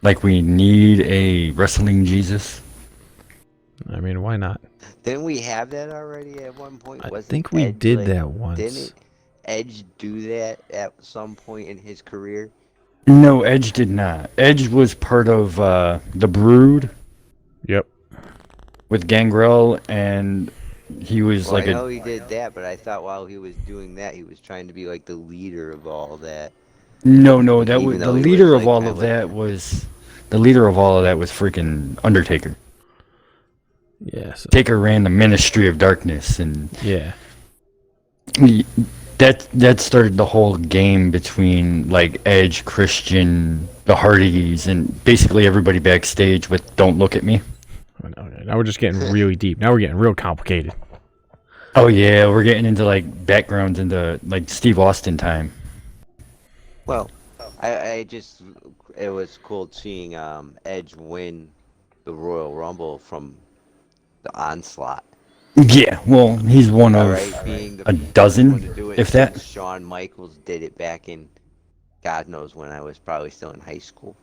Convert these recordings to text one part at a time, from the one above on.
Like we need a wrestling Jesus. I mean, why not? Didn't we have that already at one point? I Wasn't think we Edge, did like, that once. Didn't Edge do that at some point in his career? No, Edge did not. Edge was part of the Brood. Yep. With Gangrel, and he was Well, like I know he did that, but I thought while he was doing that, he was trying to be like the leader of all that. No, Like, that even was the though he leader was, of like, all kinda of like- that was the leader of all of that was freaking Undertaker. Yeah. So, Taker ran the Ministry of Darkness, and yeah. that started the whole game between like Edge, Christian, the Hardys, and basically everybody backstage with "Don't look at me." Now we're just getting really deep. Now we're getting real complicated. Oh yeah, we're getting into like backgrounds into like Steve Austin time. Well, it was cool seeing Edge win the Royal Rumble from the Onslaught. Yeah, well, he's one of Alright, being the a first dozen, one to do it if that. since Shawn Michaels did it back in, God knows when. I was probably still in high school.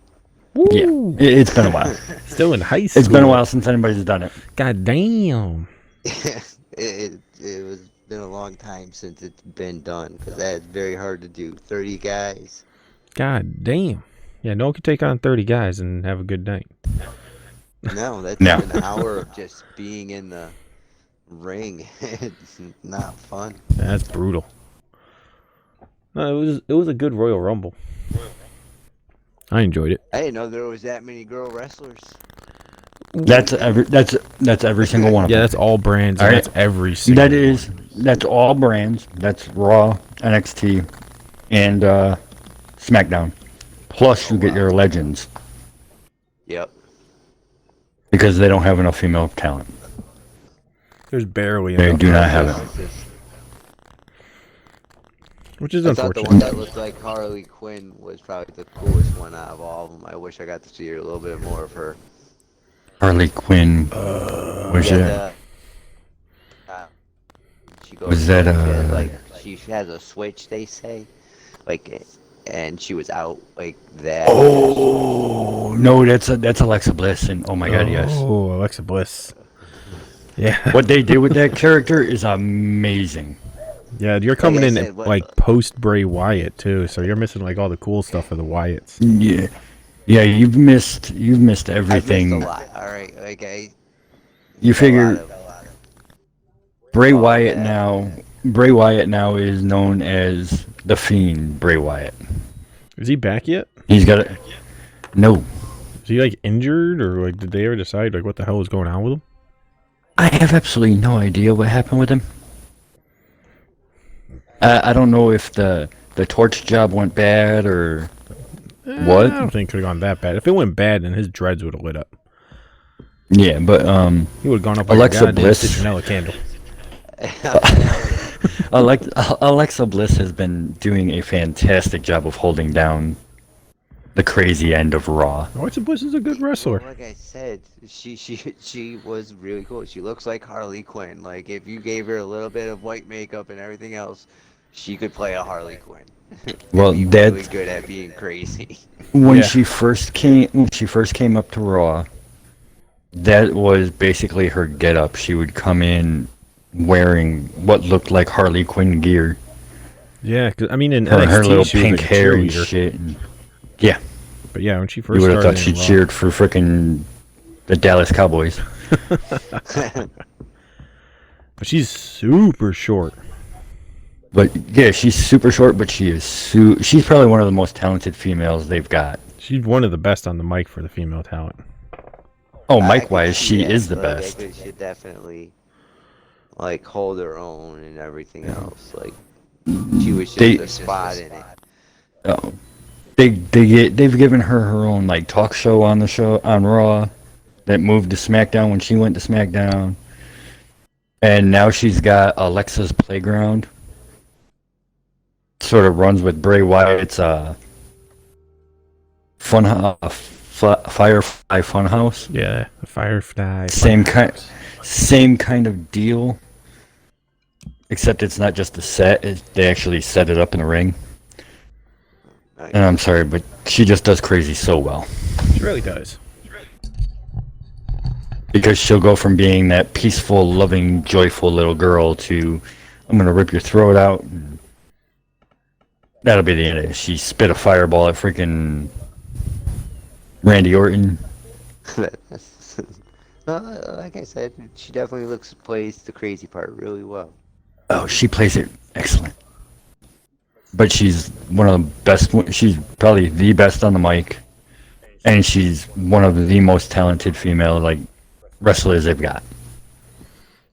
Yeah, it's been a while. Still in high school. It's been a while since anybody's done it. God damn. it was been a long time since it's been done, because that's very hard to do. 30 guys. God damn. Yeah, no one can take on 30 guys and have a good night. No, that's No. an hour of just being in the ring. It's not fun. That's brutal. No, it was a good Royal Rumble. I enjoyed it. I didn't know there was that many girl wrestlers. That's every single one of Yeah, them. that's all brands. All And right. That's every single That's all brands. That's Raw, NXT, and SmackDown. Plus, you get your legends Yep. because they don't have enough female talent. There's barely They enough. do not have it. Which is I thought the unfortunate. one that looked like Harley Quinn was probably the coolest one out of all of them. I wish I got to see a little bit more of her. Harley Quinn. Was it? She goes, Was that, like, she has a switch, they say, like, and she was out like that. Oh no, that's Alexa Bliss, and oh my god, yes. Oh, Alexa Bliss. Yeah. What they did with that character is amazing. Yeah, you're coming Like I in said, at, what- like post Bray Wyatt too, so you're missing like all the cool stuff of the Wyatts. Yeah, yeah, you've missed I missed everything. a lot. All right, like You a figure lot of- Bray all Wyatt that. now. Bray Wyatt now is known as the Fiend. Bray Wyatt. Is he back yet? He's got a no. Is he like injured, or like did they ever decide like what the hell was going on with him? I have absolutely no idea what happened with him. I don't know if the torch job went bad or what. I don't think it could have gone that bad. If it went bad, then his dreads would have lit up. Yeah, but He would have gone up like Alexa a goddamn Bliss. citronella candle. Alexa Bliss has been doing a fantastic job of holding down the crazy end of Raw. Alexa Bliss is a good wrestler. Like I said, she was really cool. She looks like Harley Quinn. Like, if you gave her a little bit of white makeup and everything else, she could play a Harley Quinn. Well, Be that really good at being crazy. when Yeah. she first came up to Raw, that was basically her getup. She would come in wearing what looked like Harley Quinn gear. Yeah, cause, I mean in Her, NXT her little she was pink like a hair and cheerleader. shit. And, yeah, But yeah, when she you first would have started thought she in Raw- cheered for frickin' the Dallas Cowboys. But she's super short. But yeah, she's super short, but she's probably one of the most talented females they've got. She's one of the best on the mic for the female talent. Oh, I mic could wise, see she that, is the like, best. I could, she definitely like hold her own and everything else. Like, she was just They- a spot in it. Oh, they've given her own like talk show on Raw that moved to SmackDown when she went to SmackDown, and now she's got Alexa's Playground. Sort of runs with Bray Wyatt's Firefly Funhouse. Yeah, the Firefly. Same kind of deal, except it's not just a set; they actually set it up in the ring. And I'm sorry, but she just does crazy so well. She really does. Because she'll go from being that peaceful, loving, joyful little girl to, I'm going to rip your throat out. And that'll be the end of it. She spit a fireball at freaking Randy Orton. Like I said, she definitely plays the crazy part really well. Oh, she plays it excellent. But she's one of the best. She's probably the best on the mic. And she's one of the most talented female, wrestlers they've got.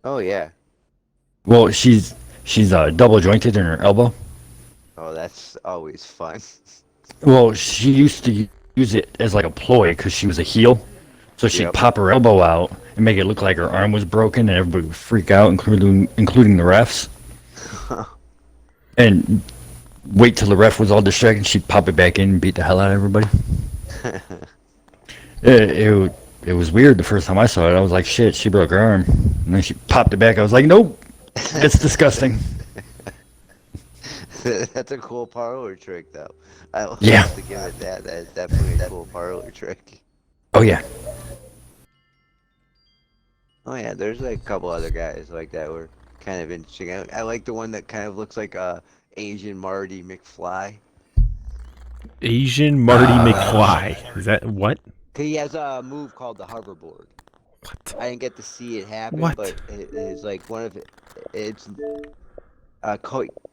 Oh yeah. Well, she's double jointed in her elbow. Oh, that's always fun. Well, she used to use it as a ploy because she was a heel. So she'd Yep. pop her elbow out and make it look like her arm was broken, and everybody would freak out, including the refs. And wait till the ref was all distracted, and she'd pop it back in and beat the hell out of everybody. It was weird the first time I saw it. I was like, shit, she broke her arm. And then she popped it back. I was like, nope, it's disgusting. That's a cool parlor trick, though. I will Yeah. have to give it that. That is definitely a cool parlor trick. Oh, yeah. Oh yeah, there's a couple other guys like that were kind of interesting. I like the one that kind of looks like Asian Marty McFly. Asian Marty McFly. Is that what? He has a move called the hoverboard. What? I didn't get to see it happen, What? but it is like one of it's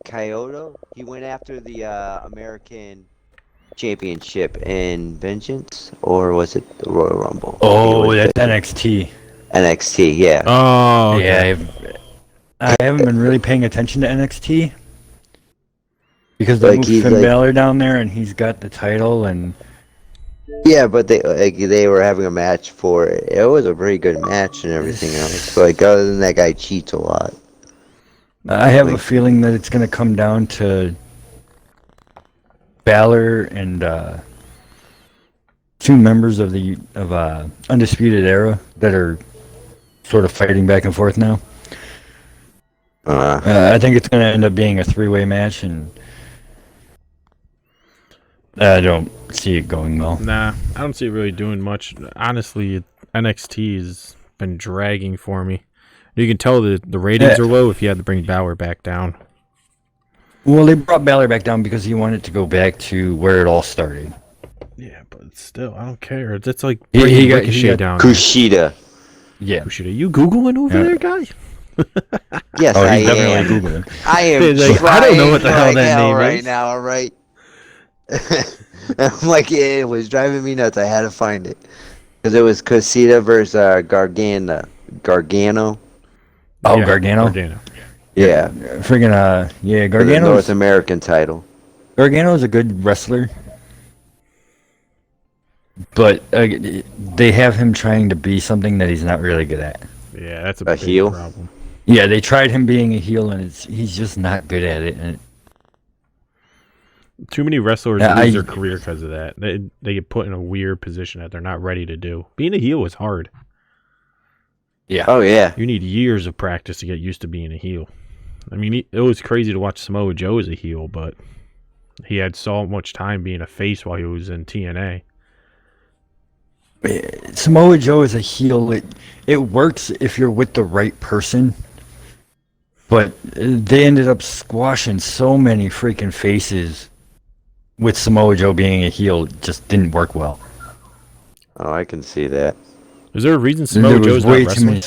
Kyoto. He went after the American Championship in Vengeance, or was it the Royal Rumble? Oh, I think that's it was NXT. NXT, yeah. Oh, okay. Yeah, I haven't been really paying attention to NXT. Because they moved he's Finn Balor down there, and he's got the title, and... Yeah, but they were having a match for it. It was a pretty good match and everything else. Other than that guy cheats a lot. I have a feeling that it's going to come down to Balor and two members of the Undisputed Era that are sort of fighting back and forth now. I think it's going to end up being a three-way match, and I don't see it going well. Nah, I don't see it really doing much. Honestly, NXT has been dragging for me. You can tell the ratings are low if you had to bring Balor back down. Well, they brought Balor back down because he wanted to go back to where it all started. Yeah, but still, I don't care. It's like He bringing got- Ricochet down. Kushida. Yeah. Kushida, you Googling over Yeah. there, guy? Yes, Oh, I he's definitely am. Googling. I am Like, I don't know what the hell trying that like name right is. now, alright? I'm like, yeah, it was driving me nuts. I had to find it. Because it was Kushida versus Gargano. Oh, Yeah, Gargano? Yeah. Friggin', yeah, For the North Gargano's, American title. Gargano's a good wrestler. But they have him trying to be something that he's not really good at. Yeah, that's a A big heel? problem. Yeah, they tried him being a heel, and he's just not good at it. And Too many wrestlers Yeah, lose their career because of that. They get put in a weird position that they're not ready to do. Being a heel is hard. yeah, Oh, yeah. You need years of practice to get used to being a heel. I mean, it was crazy to watch Samoa Joe as a heel, but he had so much time being a face while he was in TNA. Samoa Joe is a heel. It works if you're with the right person. But they ended up squashing so many freaking faces with Samoa Joe being a heel. It just didn't work well. Oh, I can see that. Is there a reason Samoa Joe's not wrestling?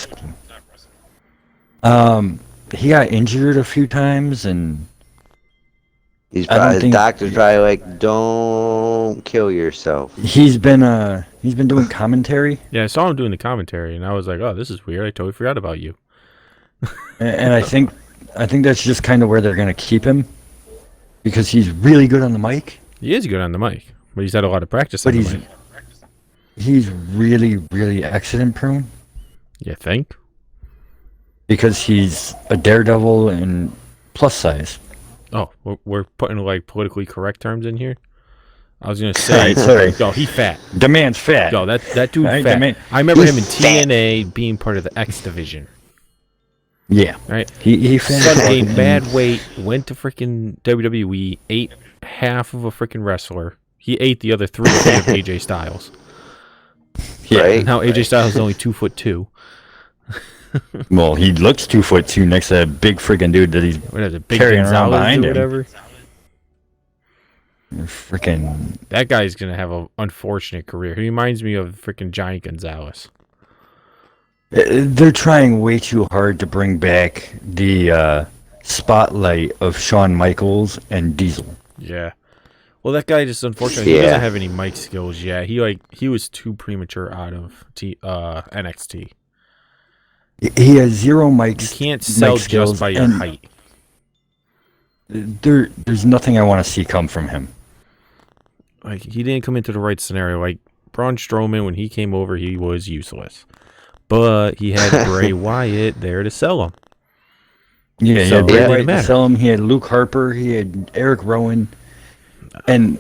He got injured a few times, and His I don't think- doctor's probably like, don't kill yourself. he's been doing commentary. Yeah, I saw him doing the commentary, and I was like, oh, this is weird. I totally forgot about you. And I think that's just kind of where they're gonna keep him, because he's really good on the mic, He is good on the mic, but he's had a lot of practice but on the mic. he's really, really accident prone, You think? because he's a daredevil and plus size. Oh, we're putting like politically correct terms in here. I was gonna say, Right, sorry. yo, he fat. The man's fat. Yo, that dude Right, fat. the man- I remember him in He's fat. TNA being part of the X division. Yeah, Right. he fat. Son gained bad weight, went to freaking WWE, ate half of a freaking wrestler. He ate the other 3 to give AJ Styles. Yeah. Right. Now AJ Styles is only 2'2". Well, he looks 2'2" next to that big freaking dude that he's What is it? Big carrying around Gonzalez behind or him. whatever. Freaking. That guy's gonna have an unfortunate career. He reminds me of freaking Giant Gonzalez. They're trying way too hard to bring back the spotlight of Shawn Michaels and Diesel. Yeah. Well, that guy just unfortunately he Yeah. doesn't have any mic skills yet. He was too premature out of NXT. He has 0 mics. You can't sell mic skills, just by your and height. There's nothing I want to see come from him. Like he didn't come into the right scenario. Like Braun Strowman, when he came over, he was useless, but he had Bray Wyatt there to sell him. Yeah, he So had it Bray didn't Wyatt to matter. sell him. He had Luke Harper. He had Eric Rowan, and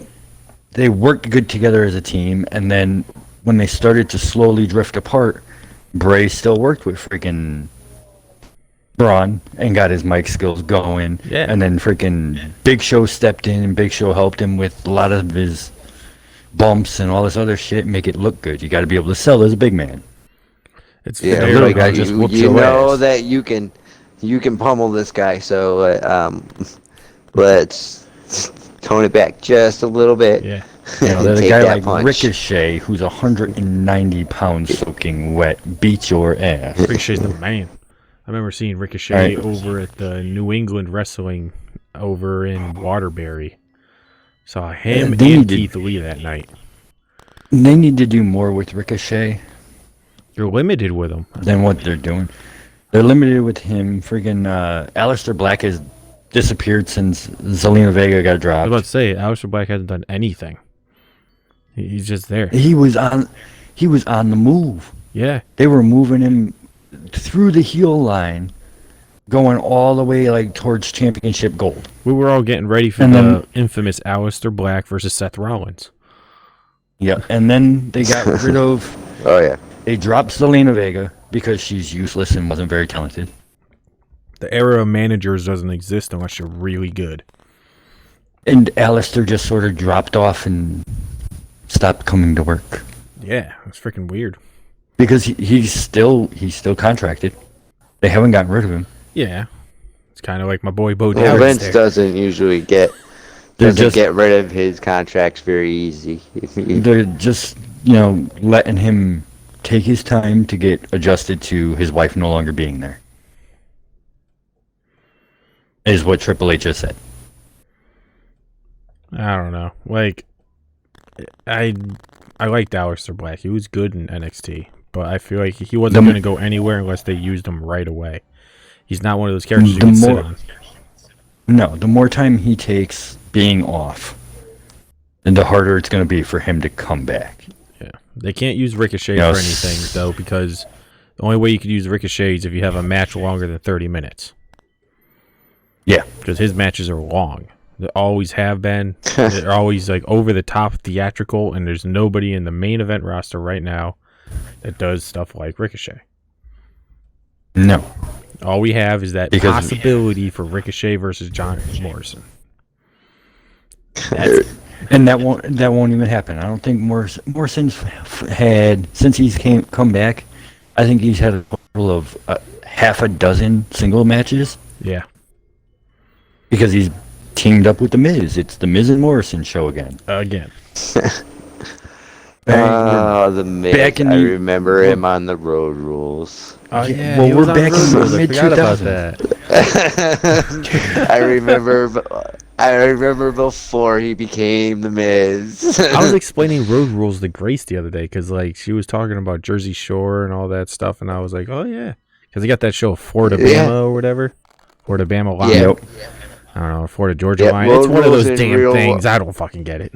they worked good together as a team. And then when they started to slowly drift apart, Bray still worked with freaking Braun and got his mic skills going. Yeah. And then freaking Big Show stepped in, and Big Show helped him with a lot of his bumps and all this other shit. Make it look good. You got to be able to sell as a big man. It's Yeah, very little like, guy hard. just you, whoops you your know ass. that you can pummel this guy. So let's tone it back just a little bit. Yeah. You know, and that a take guy that like punch. Ricochet, who's 190 pounds soaking wet, beats your ass. Ricochet's the man. I remember seeing Ricochet Right. over at the New England Wrestling over in Waterbury. Saw him they and need to- Keith Lee that night. They need to do more with Ricochet You're limited with him. than what they're doing. They're limited with him. Freaking Alistar Black has disappeared since Zelina Vega got I was about dropped. to say, Aleister Black hasn't done anything. He's just there. He was on the move. Yeah. They were moving him through the heel line, going all the way like towards championship gold. We were all getting ready for And the then- infamous Aleister Black versus Seth Rollins. Yeah, and then they got rid of. Oh yeah. They dropped Zelina Vega because she's useless and wasn't very talented. The era of managers doesn't exist unless you're really good. And Alistair just sort of dropped off and stopped coming to work Yeah, it's freaking weird. because he's still contracted. They haven't gotten rid of him. Yeah. It's kind of like my boy Bo Well, Dallas Vince there. doesn't usually They're doesn't just get rid of his contracts very easy. they're just letting him take his time to get adjusted to his wife no longer being there. Is what Triple H just said. I don't know. Like, I liked Aleister Black. He was good in NXT, but I feel like he wasn't going to go anywhere unless they used him right away. He's not one of those characters you The can sit more- on. No, the more time he takes being off, then the harder it's going to be for him to come back. Yeah, they can't use Ricochet No, for anything though, because the only way you could use Ricochet is if you have a match longer than 30 minutes. Yeah. Because his matches are long. They always have been. They're always like over the top theatrical, and there's nobody in the main event roster right now that does stuff like Ricochet. No. All we have is that Because- possibility for Ricochet versus Jonathan Morrison. That's it. And that won't even happen. I don't think Morrison's had, since he's come back, I think he's had a total of half a dozen single matches Yeah. because he's teamed up with The Miz. It's The Miz and Morrison show again. Again. Oh, the Miz. back in I the- remember him on the Road Rules. Oh yeah, well, he was we're on back Road in the Rules. I forgot about mid-2000s. that. I remember before he became the Miz. I was explaining Road Rules to Grace the other day because, like, she was talking about Jersey Shore and all that stuff, and I was like, "Oh yeah," because they got that show Florida Bama Yeah. or whatever, Florida Bama Line. Yeah. Yep. I don't know, Florida Georgia Yeah, Line. Road It's one of Rules those in damn real- things. I don't fucking get it.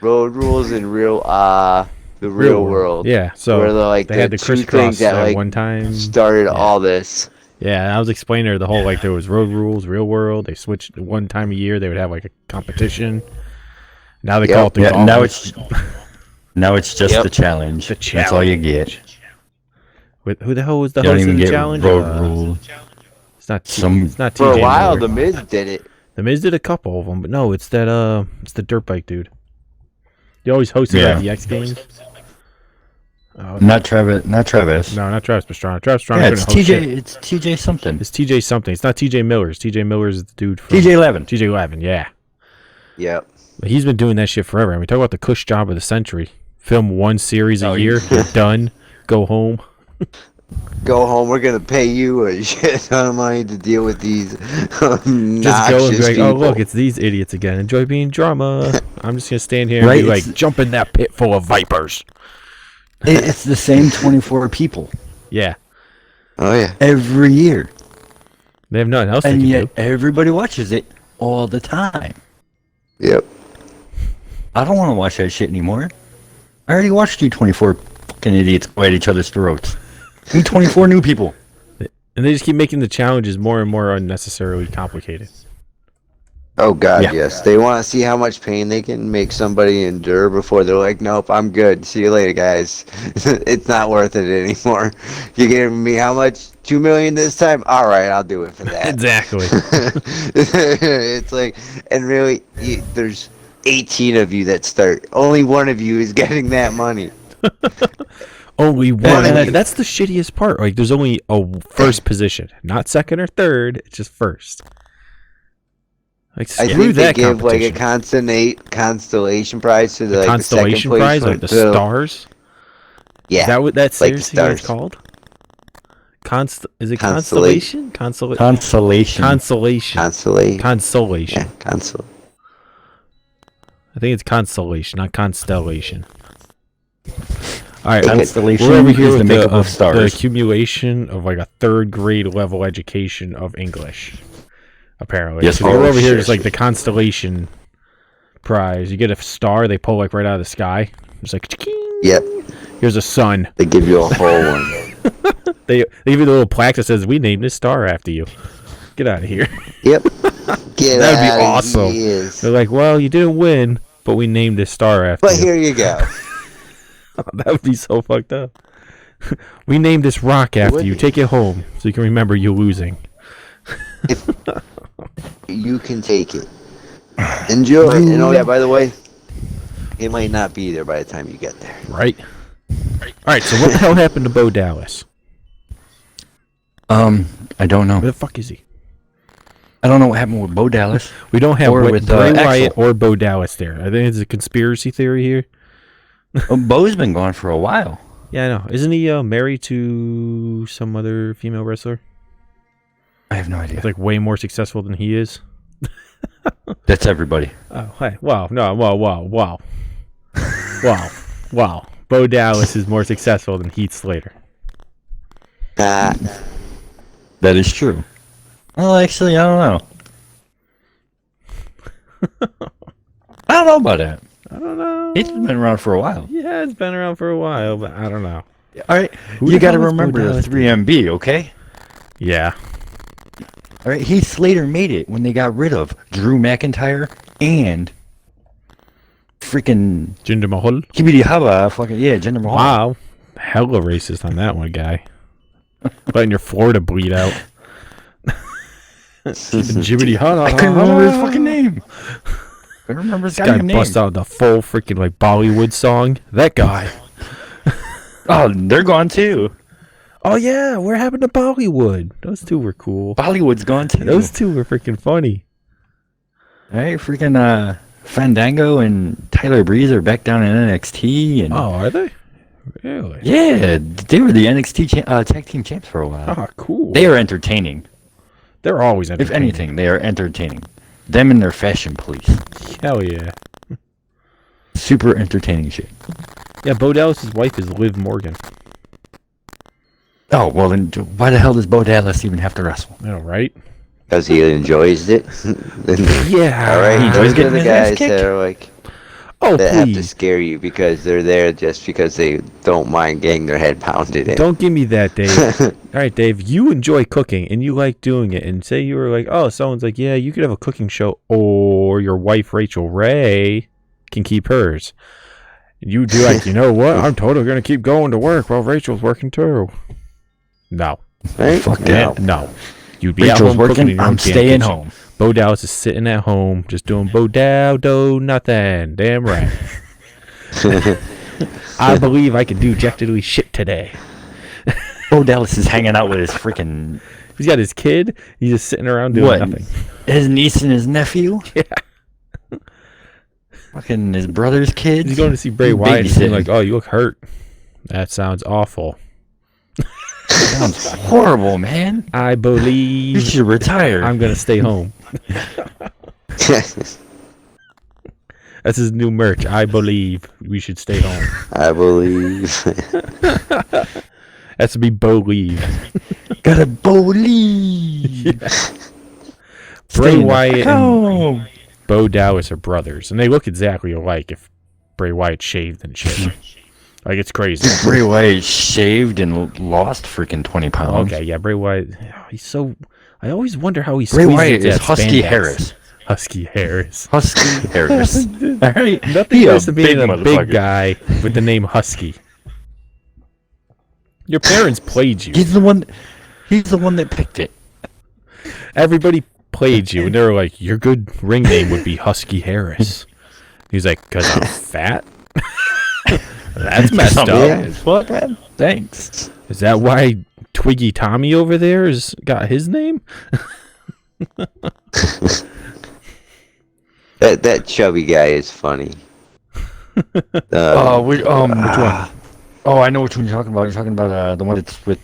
Road Rules in the real world. Yeah, so where they they had the two crisscross things that at like one time. started all this. Yeah, I was explaining to her the whole, like, there was Road Rules, Real World. They switched one time a year. They would have, like, a competition. Now they Yep. call it the Yeah, Gauntlet. now it's just Yep. the challenge. The That's all you get. With, who the hell was the You don't host of even the get challenge? road rules. It's not Some- it's not For a TJ while, Miller. the Miz did it. The Miz did a couple of them, but no, it's that it's the dirt bike dude. He always hosted at the X Games. Oh, Not Travis. Not Travis. No, not Travis Pastrana. Travis Pastrana. Yeah, it's TJ. It's TJ something. It's TJ something. It's not TJ Millers. TJ Millers is the dude from TJ Levin. TJ Levin. Yeah. Yep. But he's been doing that shit forever. I mean, talk about the cush job of the century. Film one series a year. You're done. Go home. Go home. We're gonna pay you a shit ton of money to deal with these Just go and obnoxious be like, people. oh look, it's these idiots again. Enjoy being drama. I'm just gonna stand here and Right, be like, it's- jump in that pit full of vipers. It's the same 24 people Yeah. Oh yeah. every year, They have nothing else they and can yet do. everybody watches it all the time. Yep. Oh, I don't want to watch that shit anymore. I already watched you 24 fucking idiots go at each other's throats. Me 24 new people. And they just keep making the challenges more and more unnecessarily complicated. Oh god, Yeah. yes. They want to see how much pain they can make somebody endure before they're like, nope, I'm good. See you later, guys. It's not worth it anymore. You're giving me how much? 2 million this time? All right, I'll do it for that. Exactly. It's like, and really, there's 18 of you that start. Only one of you is getting that money. Only one. and I- That's the shittiest part. Like, there's only a first position, not second or third. It's just first. Like, I screw think they that give like a competition. constellation prize to the, like, Constellation the second place prize, one, like the so- stars. Yeah. Is that what that like series the is stars. called? Is it Constellation. Constellation? Consolation. Consolation. Constellation. Consolation. Yeah, console. I think it's consolation, not constellation. All right, Constellation we're over here is with the makeup of the stars. accumulation of like a third grade level education of English. Apparently, Yes, 'Cause we're oh, over here. shit. It's like the constellation prize. You get a star, they pull like right out of the sky. It's like, ching. Yep. Here's a sun. They give you a whole one. They even a little plaque that says, "We named this star after you." Get out of here. Yep. Get That'd be outta awesome. here. They're like, "Well, you didn't win, but we named this star after But you." here you go. That would be so fucked up. We named this rock after would you. be. Take it home so you can remember you losing. You can take it. Enjoy. And oh yeah, by the way, it might not be there by the time you get there. Right? All right, so what the hell happened to Bo Dallas? I don't know. Where the fuck is he? I don't know what happened with Bo Dallas. We don't have Or Bray with, Wyatt Axel. or Bo Dallas there. I think it's a conspiracy theory here. Bo's been gone for a while. Yeah, I know. Isn't he married to some other female wrestler? I have no idea. It's like way more successful than he is. That's everybody. Oh, hey. Wow. No, wow. Wow. Bo Dallas is more successful than Heath Slater. Ah, That is true. Well, actually, I don't know. I don't know about that. I don't know. He's been around for a while. Yeah, it's been around for a while, but I don't know. All right, Who you the got to hell is Bo remember the Dallas? 3MB, okay? Yeah. All right, Heath Slater made it when they got rid of Drew McIntyre and freaking Jinder Mahal. Kibidi Haba, fucking yeah, Jinder Mahal. Wow. Hella racist on that one, guy. Letting your Florida bleed out. Jibbity Hana. I couldn't remember his fucking name. Couldn't remember his Guy goddamn name. bust out the full freaking like Bollywood song. That guy. Oh, they're gone too. Oh yeah, what happened to Bollywood? Those two were cool. Bollywood's gone too. Those two were freaking funny. All right, freaking Fandango and Tyler Breeze are back down in NXT, and Oh, are they? Really? yeah, they were the NXT tag team champs for a while. Ah, cool. They are entertaining. They're always If entertaining. anything, they are entertaining. Them and their fashion police. Hell yeah. Super entertaining shit. Yeah, Bo Dallas' wife is Liv Morgan. Oh, well then why the hell does Bo Dallas even have to wrestle? I know, right? because he enjoys it. Yeah. All right, He those enjoys are getting the his ass guys kicked. that are like Oh, that have to please. scare you because they're there just because they don't mind getting their head pounded in. Don't give me that, Dave. All right, Dave, you enjoy cooking and you like doing it. And say you were like, oh, someone's like, yeah, you could have a cooking show, or your wife, Rachel Ray, can keep hers. And you'd be like, you know what? I'm totally going to keep going to work while Rachel's working too. No. Right? Fuck No. that. No. You'd be at Rachel's home cooking in working, your own I'm damn staying kitchen. home. Bo Dallas is sitting at home, just doing Bo Dow, do nothing. Damn right. I believe I can do Jack Diddley shit today. Bo Dallas is hanging out with his freaking... He's got his kid. He's just sitting around doing nothing. His niece and his nephew? Yeah. Fucking his brother's kids? He's going to see Bray Wyatt and he's like, oh, you look hurt. That sounds awful. Sounds horrible, man. I believe... You should retire. I'm going to stay home. That's his new merch. I believe we should stay home. I believe. Has to be believe. Gotta believe. Yeah. Bray Wyatt and Bo Dallas are brothers, and they look exactly alike if Bray Wyatt shaved and shit. Like, it's crazy. Bray Wyatt shaved and lost freaking 20 pounds. Okay, yeah, Bray Wyatt. He's so... I always wonder how he Bray squeezes Wyatt is that Husky spandex. Harris. Husky Harris. Husky Harris. All right. Nothing worse than being a motherfucker. big guy with the name Husky. Your parents played you. He's the one that picked it. Everybody played you, and they were like, your good ring name would be Husky Harris. He's like, because I'm fat? That's messed up. Yeah. What, man? Thanks. Is that why Twiggy Tommy over there has got his name? That chubby guy is funny. Which one? Oh, I know which one you're talking about. You're talking about the one that's with.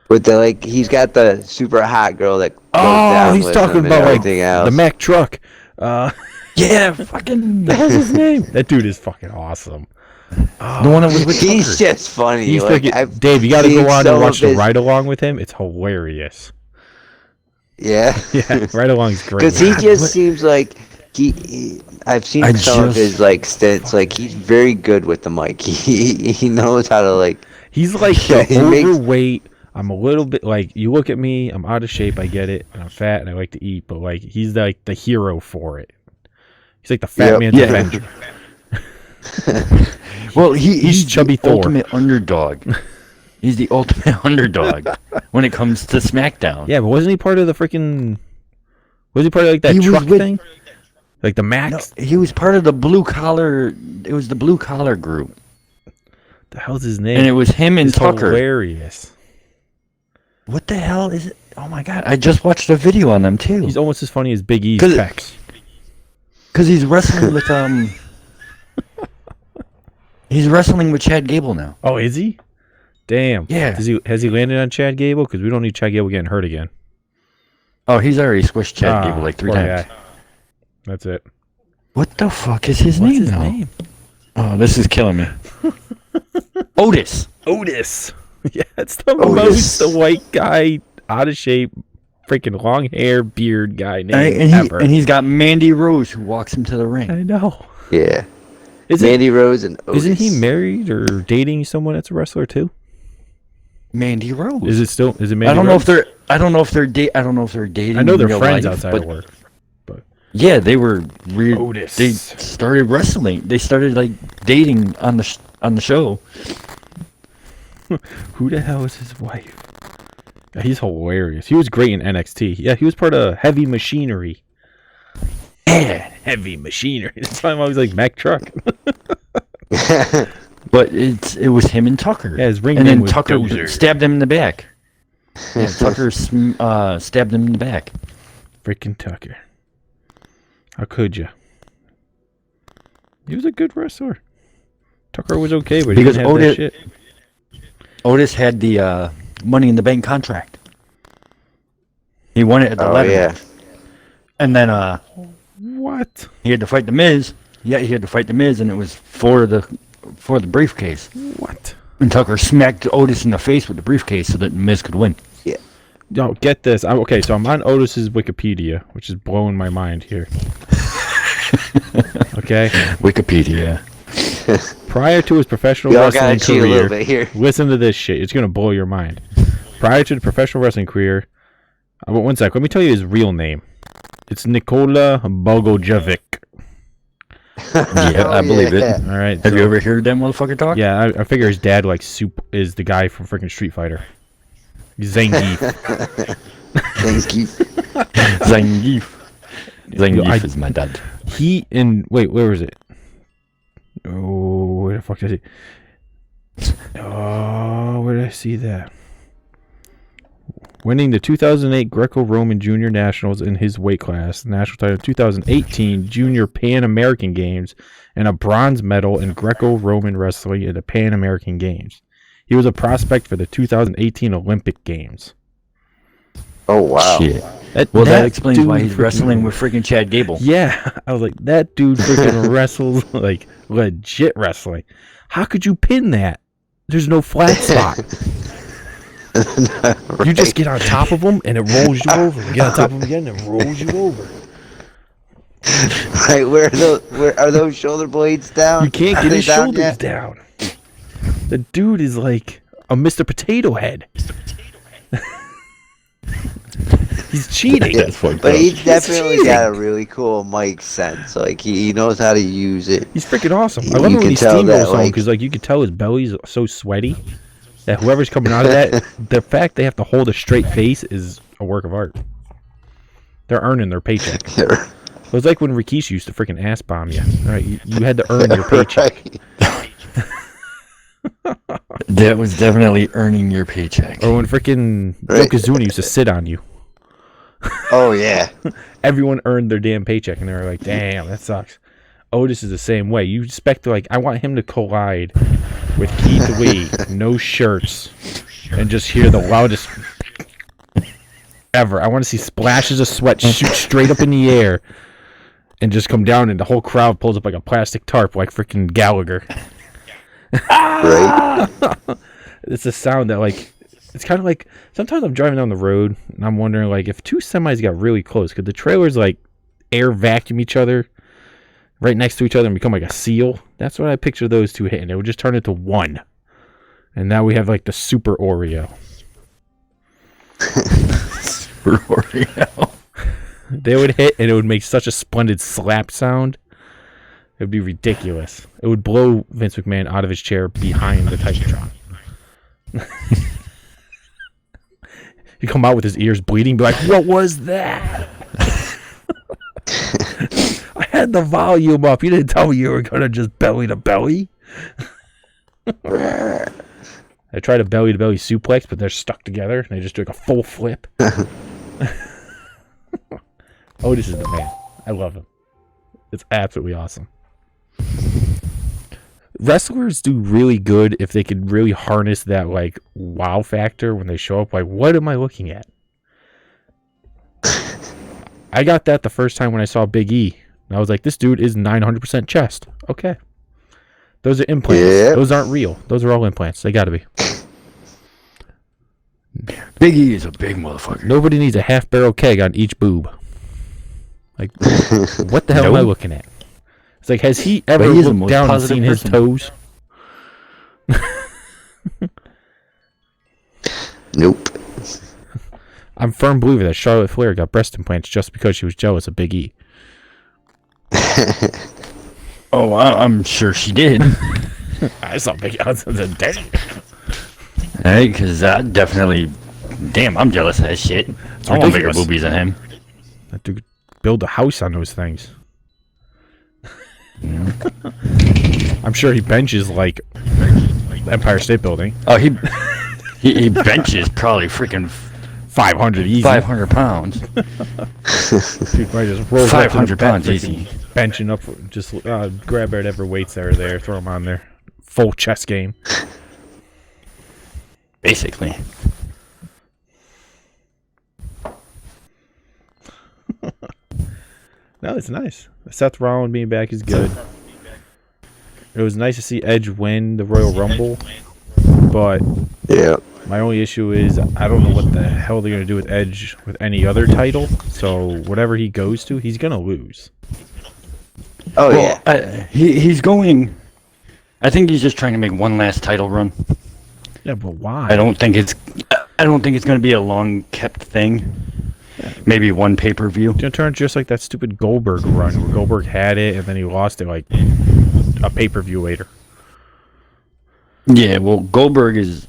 With the he's got the super hot girl that. goes Oh, down he's with talking him and about everything else. the Mack truck. Yeah, fucking. The hell's his name? That dude is fucking awesome. The one that was with He's Tucker. just funny. He's like, freaking, I've Dave, you got to seen go on some and of watch the his- ride along with him. It's hilarious. Yeah. Yeah, ride along's great. Because he just seems like I've seen some of his stints. Like, he's very good with the mic. He knows how to He's like Yeah, the he makes- overweight. I'm a little bit like, you look at me, I'm out of shape, I get it, and I'm fat and I like to eat, but like he's like the hero for it. He's like the fat man's Avenger. Well, he's chubby the Thor. ultimate underdog. He's the ultimate underdog when it comes to SmackDown. Yeah, but wasn't he part of the freaking? Was he part of like that He was truck with- thing? Like the Max? No, he was part of the blue collar. It was the blue collar group, The hell's his name? and it was him and It's Tucker. hilarious. What the hell is it? Oh my god! I just watched a video on them too. He's almost as funny as Big E's 'Cause pecs. Because he's wrestling with He's wrestling with Chad Gable now. Oh, is he? Damn. Yeah. Has he landed on Chad Gable? Because we don't need Chad Gable getting hurt again. Oh, he's already squished Chad Gable like 3 poor times. guy. That's it. What the fuck is his What's name his now? name? Oh, this is killing me. Otis. Otis. Yeah, it's the Otis. most white guy, out of shape, freaking long hair, beard guy name And ever. he's got Mandy Rose who walks him to the ring. I know. Yeah. Isn't Mandy Rose and Otis. he married or dating someone that's a wrestler too? Mandy Rose. Is it Mandy I don't know Rose? if they're dating. I know in they're real friends life, outside but of work. yeah, they were. Otis. They started wrestling. They started like dating on the show. Who the hell is his wife? Yeah, he's hilarious. He was great in NXT. Yeah, he was part of Heavy Machinery. Yeah, Heavy Machinery. That's why I'm always like Mack Truck. But it was him and Tucker. Yeah, his ring and name then was Tucker Dozer. stabbed him in the back. Yeah, Tucker stabbed him in the back. Freaking Tucker. How could you? He was a good wrestler. Tucker was okay, but he Because didn't have that shit. Otis had the Money in the Bank contract. He won it at the Oh, letter. yeah. And then What? he had to fight the Miz. Yeah, he had to fight the Miz, and it was for the briefcase. What? And Tucker smacked Otis in the face with the briefcase so that Miz could win. No, get this. Okay, so I'm on Otis's Wikipedia, which is blowing my mind here. Okay? Wikipedia. Prior to his professional Y'all gotta wrestling cheat a little career, bit here. listen to this shit. It's going to blow your mind. Prior to the professional wrestling career, one sec. Let me tell you his real name. It's Nikola Bogojevic. Yeah, I believe it. All right. Have so- you ever heard that motherfucker talk? Yeah, I figure his dad is the guy from freaking Street Fighter. Zangief. Thanks, Keith. Zangief. Zangief is my dad. Wait, where was it? Oh, where the fuck did it? Oh, where did I see that? Winning the 2008 Greco-Roman Junior Nationals in his weight class, the national title 2018 Junior Pan American Games, and a bronze medal in Greco-Roman wrestling at the Pan American Games. He was a prospect for the 2018 Olympic Games. Oh, wow. Shit. That explains why he's wrestling with freaking Chad Gable. Yeah, I was like, that dude freaking wrestles like legit wrestling. How could you pin that? There's no flat spot. Right. You just get on top of him and it rolls you over. You get on top of him again and it rolls you over. Right, where are those shoulder blades down? You can't Are get they his down shoulders yet? down. The dude is like a Mr. Potato Head. He's cheating. Yeah, it's fucked But up. he's definitely cheating. got a really cool mic sense. Like he knows how to use it. He's freaking awesome. I You love it when can he tell that, steamrolls someone like- because like you could tell his belly's so sweaty that whoever's coming out of that, the fact they have to hold a straight face is a work of art. They're earning their paycheck. It was like when Rikishi used to freaking ass bomb you. Right? You had to earn your paycheck. Right. That was definitely earning your paycheck. Or when freaking Right. Yokozuna used to sit on you. Oh yeah. Everyone earned their damn paycheck, and they were like, "Damn, that sucks." Otis is the same way. You expect to I want him to collide with Keith Lee, no shirts, and just hear the loudest ever. I want to see splashes of sweat shoot straight up in the air, and just come down, and the whole crowd pulls up like a plastic tarp, like freaking Gallagher. Right. It's a sound that it's kind of like sometimes I'm driving down the road and I'm wondering if two semis got really close, could the trailers air vacuum each other right next to each other and become like a seal? That's what I picture those two hitting. It would just turn into one, and now we have the super Oreo. Super Oreo. They would hit and it would make such a splendid slap sound. It would be ridiculous. It would blow Vince McMahon out of his chair behind the Titantron. He'd come out with his ears bleeding, be like, "What was that?" I had the volume up. You didn't tell me you were going to just belly to belly. I tried a belly to belly suplex, but they're stuck together. And they just do a full flip. Otis is the man. I love him. It's absolutely awesome. Wrestlers do really good if they could really harness that wow factor when they show up. What am I looking at? I got that the first time when I saw Big E. And I was like, this dude is 900% chest. Okay. Those are implants. Yep. Those aren't real. Those are all implants. They gotta be. Big E is a big motherfucker. Nobody needs a half barrel keg on each boob. What the hell am I Nope. looking at? It's has he ever But he's the looked most down and positive seen his person. toes? Nope. I'm firm believer that Charlotte Flair got breast implants just because she was jealous of Big E. Oh, I'm sure she did. I saw Big E. I was like, dang. Hey, because that definitely... Damn, I'm jealous of that shit. I want bigger ridiculous. boobies than him. That dude could build a house on those things. I'm sure he benches the Empire State Building. Oh, he benches probably freaking 500 easy. 500 pounds. Dude might just roll up to the 500 bench, pounds freaking easy. Benching up, just grab whatever weights that are there, throw them on there. Full chest game. Basically. No, it's nice. Seth Rollins being back is good. It was nice to see Edge win the Royal Rumble, but Yeah. my only issue is I don't know what the hell they're going to do with Edge with any other title, so whatever he goes to, he's going to lose. Oh Well, yeah. he's going... I think he's just trying to make one last title run. Yeah, but why? I don't think it's going to be a long kept thing. Maybe one pay-per-view. It's going to turn just like that stupid Goldberg run where Goldberg had it and then he lost it a pay-per-view later. Yeah, well, Goldberg is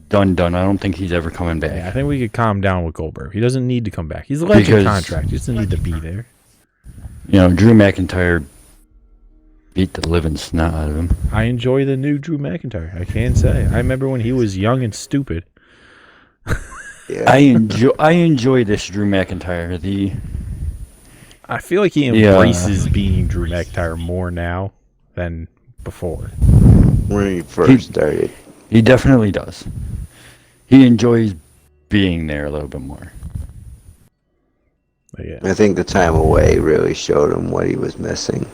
done. I don't think he's ever coming back. Yeah, I think we could calm down with Goldberg. He doesn't need to come back. He's a legend contract. He doesn't need to be there. You know, Drew McIntyre beat the living snot out of him. I enjoy the new Drew McIntyre. I can say. I remember when he was young and stupid. Yeah. I enjoy this Drew McIntyre. I feel like he embraces being Drew McIntyre more now than before. When he first started. He definitely does. He enjoys being there a little bit more. But yeah. I think the time away really showed him what he was missing.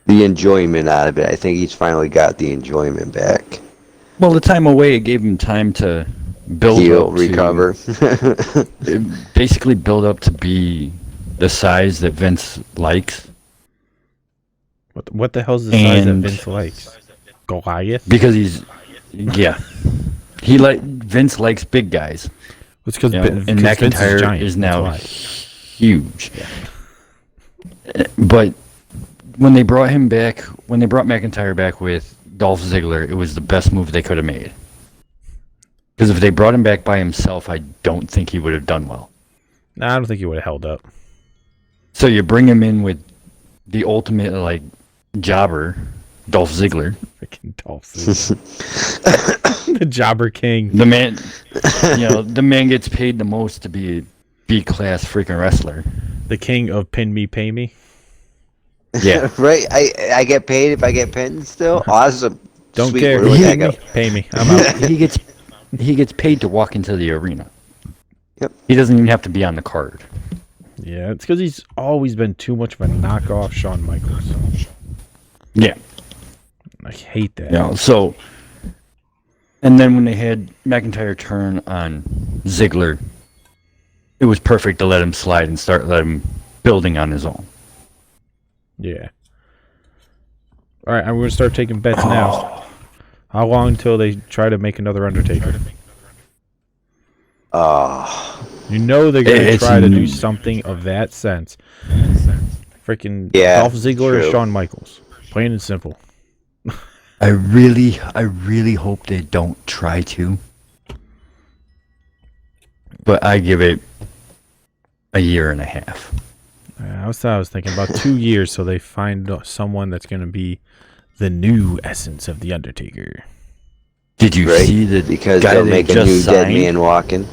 The enjoyment out of it. I think he's finally got the enjoyment back. Well, the time away, it gave him time to build Heal, up, recover. Basically build up to be the size that Vince likes. What the hell's the size that Vince likes? Goliath? Because Vince likes big guys. It's because and McIntyre is now huge. Yeah. But when they brought McIntyre back with Dolph Ziggler, it was the best move they could have made. Because if they brought him back by himself, I don't think he would have done well. Nah, I don't think he would have held up. So you bring him in with the ultimate jobber, Dolph Ziggler. Freaking Dolph Ziggler. The Jobber King. The man, the man gets paid the most to be a B-class freaking wrestler. The king of pin me, pay me. Yeah. Right? I get paid if I get pinned still? Awesome. Don't Sweet. care. Pay me. I'm out. He gets paid to walk into the arena. Yep. He doesn't even have to be on the card. Yeah, it's because he's always been too much of a knockoff Shawn Michaels. Yeah. I hate that. And then when they had McIntyre turn on Ziggler, it was perfect to let him slide and let him building on his own. Yeah. All right, I'm going to start taking bets now. How long until they try to make another Undertaker? You know they're going to try to do something of that sense. Freaking Dolph Ziggler or Shawn Michaels. Plain and simple. I really hope they don't try to. But I give it a year and a half. I was thinking about 2 years so they find someone that's going to be the new essence of The Undertaker. Did you see the because guy they'll they make a just new signed? dead man walking?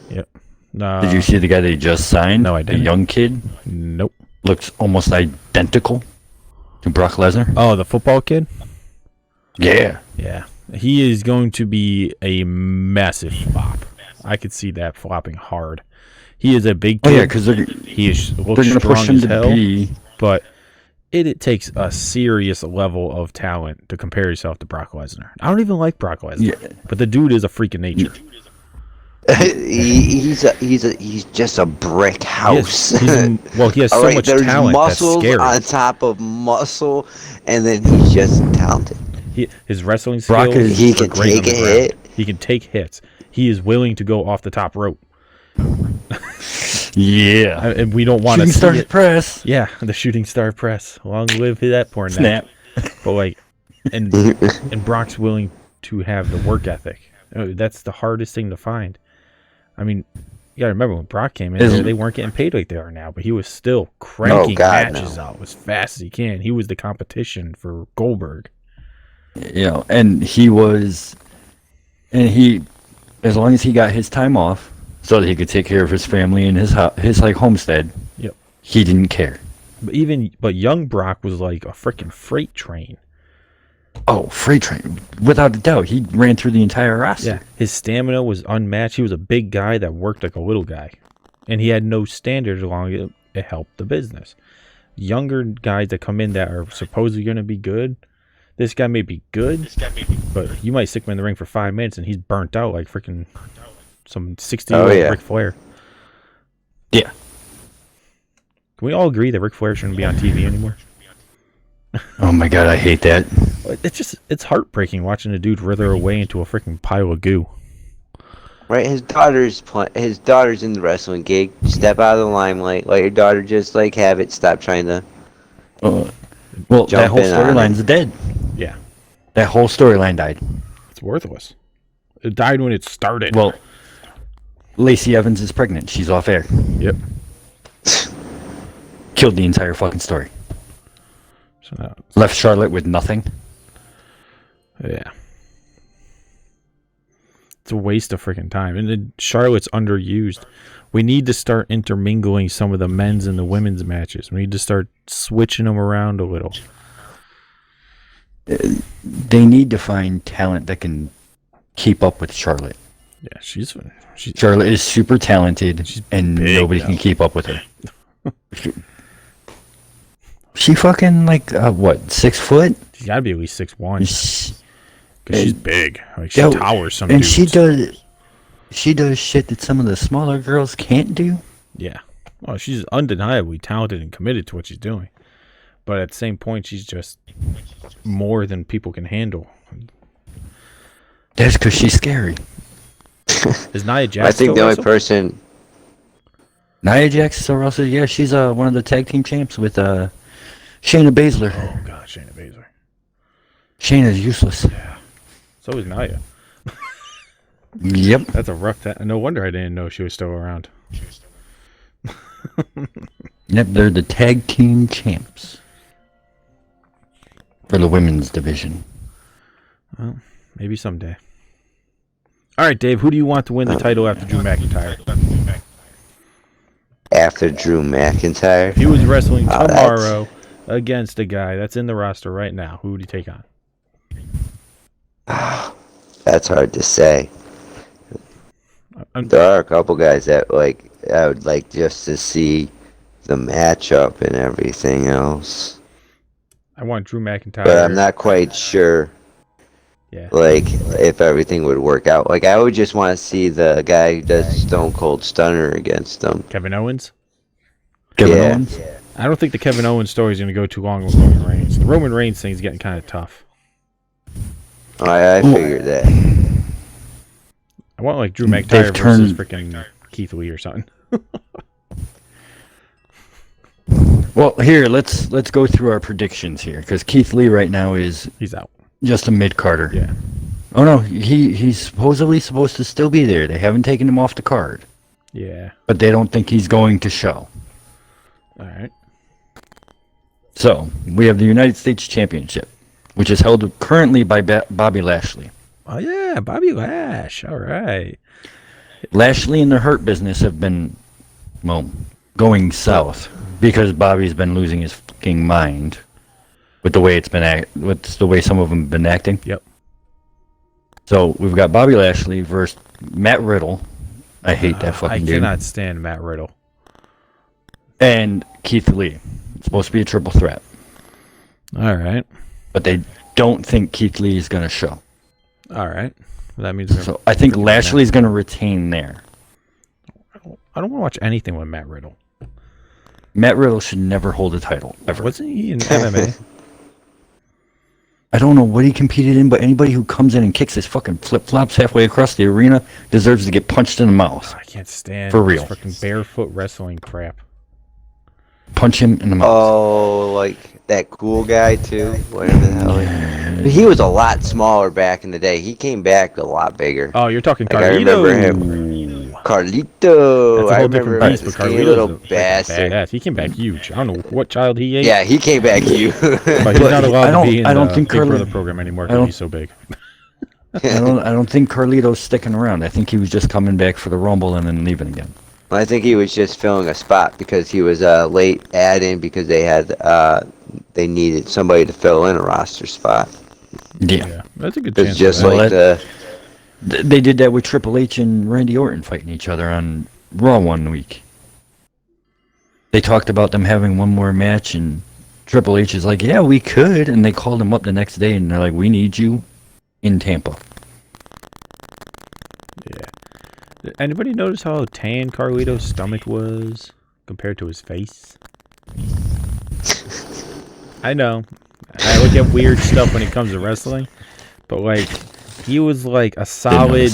Yep. Did you see the guy they just signed? No, I didn't. The young kid? Nope. Looks almost identical to Brock Lesnar. Oh, the football kid? Yeah. Yeah. He is going to be a massive flop. I could see that flopping hard. He is a big kid. Oh, yeah, because they're looks going to push strong him as to hell, be... but it takes a serious level of talent to compare yourself to Brock Lesnar. I don't even like Brock Lesnar, but the dude is a freak of nature. He's just a brick house. He has so much talent that's scary. On top of muscle, and then he's just talented. His wrestling skills. He can take a hit. He can take hits. He is willing to go off the top rope. Yeah. And we don't want to see Shooting Star it. Press. Yeah, the Shooting Star Press. Long live that porn. Snap. But and Brock's willing to have the work ethic. That's the hardest thing to find. I mean, you gotta remember when Brock came in, they weren't getting paid like they are now, but he was still cranking matches out as fast as he can. He was the competition for Goldberg. And as long as he got his time off, so that he could take care of his family and his homestead. Yep. He didn't care. But young Brock was like a freaking freight train. Oh, freight train! Without a doubt, he ran through the entire roster. Yeah, his stamina was unmatched. He was a big guy that worked like a little guy, and he had no standards along it. It helped the business. Younger guys that come in that are supposedly going to be good. This guy may be good, but you might stick him in the ring for 5 minutes and he's burnt out like freaking some 60-year-old Ric Flair. Yeah. Can we all agree that Ric Flair shouldn't be on TV anymore? Oh my god, I hate that. It's heartbreaking watching a dude wither away into a freaking pile of goo. Right, his daughter's in the wrestling gig. Step out of the limelight. Let your daughter just have it. Stop trying to. Well, that whole storyline's dead. Yeah, that whole storyline died. it's worthless. It died when it started. Well, Lacey Evans is pregnant. She's off air. Yep. Killed the entire fucking story. So now, Left Charlotte with nothing. yeah. It's a waste of freaking time. And then Charlotte's underused. We need to start intermingling some of the men's and the women's matches. We need to start switching them around a little. They need to find talent that can keep up with Charlotte. Yeah, she's Charlotte is super talented, and big, nobody though. can keep up with her. She fucking like what, 6 foot? she's got to be at least 6'1". She- Because she's big. Like she Yeah, towers some and dudes. she does shit that some of the smaller girls can't do. Yeah. Well, she's undeniably talented and committed to what she's doing. But at the same point, she's just more than people can handle. That's because she's scary. Is Nia Jax I think still the only wrestle? person. Nia Jax still wrestles. Yeah, she's one of the tag team champs with Shayna Baszler. Oh, God, Shayna Baszler. Shayna's useless. So is Nia. Yep. That's a rough... No wonder I didn't know she was still around. Yep, they're the tag team champs for the women's division. Well, maybe someday. All right, Dave, who do you want to win the title after Drew McIntyre? After Drew McIntyre. He was wrestling Oh, tomorrow against a guy that's in the roster right now. Who would you take on? That's hard to say. I'm- There are a couple guys that I would like just to see the matchup and everything else, I want Drew McIntyre. but I'm not quite sure. Yeah. If everything would work out. I would just want to see the guy who does Stone Cold Stunner against them. Kevin Owens? Kevin Yeah. Owens? I don't think the Kevin Owens story is going to go too long with Roman Reigns. The Roman Reigns thing is getting kind of tough. I figured that. I want like Drew They've McIntyre versus turned- freaking Keith Lee or something. Well, here let's go through our predictions here, because Keith Lee right now is He's out. just a mid-carder. Yeah. Oh no, he's supposedly supposed to still be there. They haven't taken him off the card, Yeah. but they don't think he's going to show. All right. So we have the United States Championship, which is held currently by Bobby Lashley. Oh yeah, Bobby Lash. All right. Lashley and the Hurt Business have been, well, going south because Bobby's been losing his fucking mind with the way it's been with the way some of them have been acting. Yep. So we've got Bobby Lashley versus Matt Riddle. I hate that fucking I dude. cannot stand Matt Riddle. And Keith Lee. It's supposed to be a triple threat, All right. but they don't think Keith Lee is going to show. All right. Well, that means So I think Lashley's going to retain there. I don't want to watch anything with Matt Riddle. Matt Riddle should never hold a title ever. Wasn't he in MMA? I don't know what he competed in, but anybody who comes in and kicks his fucking flip-flops halfway across the arena deserves to get punched in the mouth. I can't stand For real. this fucking barefoot wrestling crap. Punch him in the mouth. Oh, like that cool guy too. Whatever the hell. He was a lot smaller back in the day. He came back a lot bigger. Oh, you're talking Like, I Carlito. remember Carlito. That's a I whole remember different beast, this but skinny Carlito's little a freaking bastard. badass. He came back huge. I don't know what child he ate. Yeah, he came back huge. But he's not allowed to be in I don't the think Big Brother Carlito- program anymore I because don't- he's so big. I don't think Carlito's sticking around. I think he was just coming back for the Rumble and then leaving again. I think he was just filling a spot because he was late add-in because they needed somebody to fill in a roster spot. Yeah. That's a good It's chance. just for that. like Well, the They did that with Triple H and Randy Orton fighting each other on Raw one week. They talked about them having one more match, and Triple H is like, yeah, we could. And they called him up the next day, and they're like, we need you in Tampa. Yeah. Did anybody notice how tan Carlito's stomach was compared to his face? I know. I look at weird stuff when it comes to wrestling, but like he was like a solid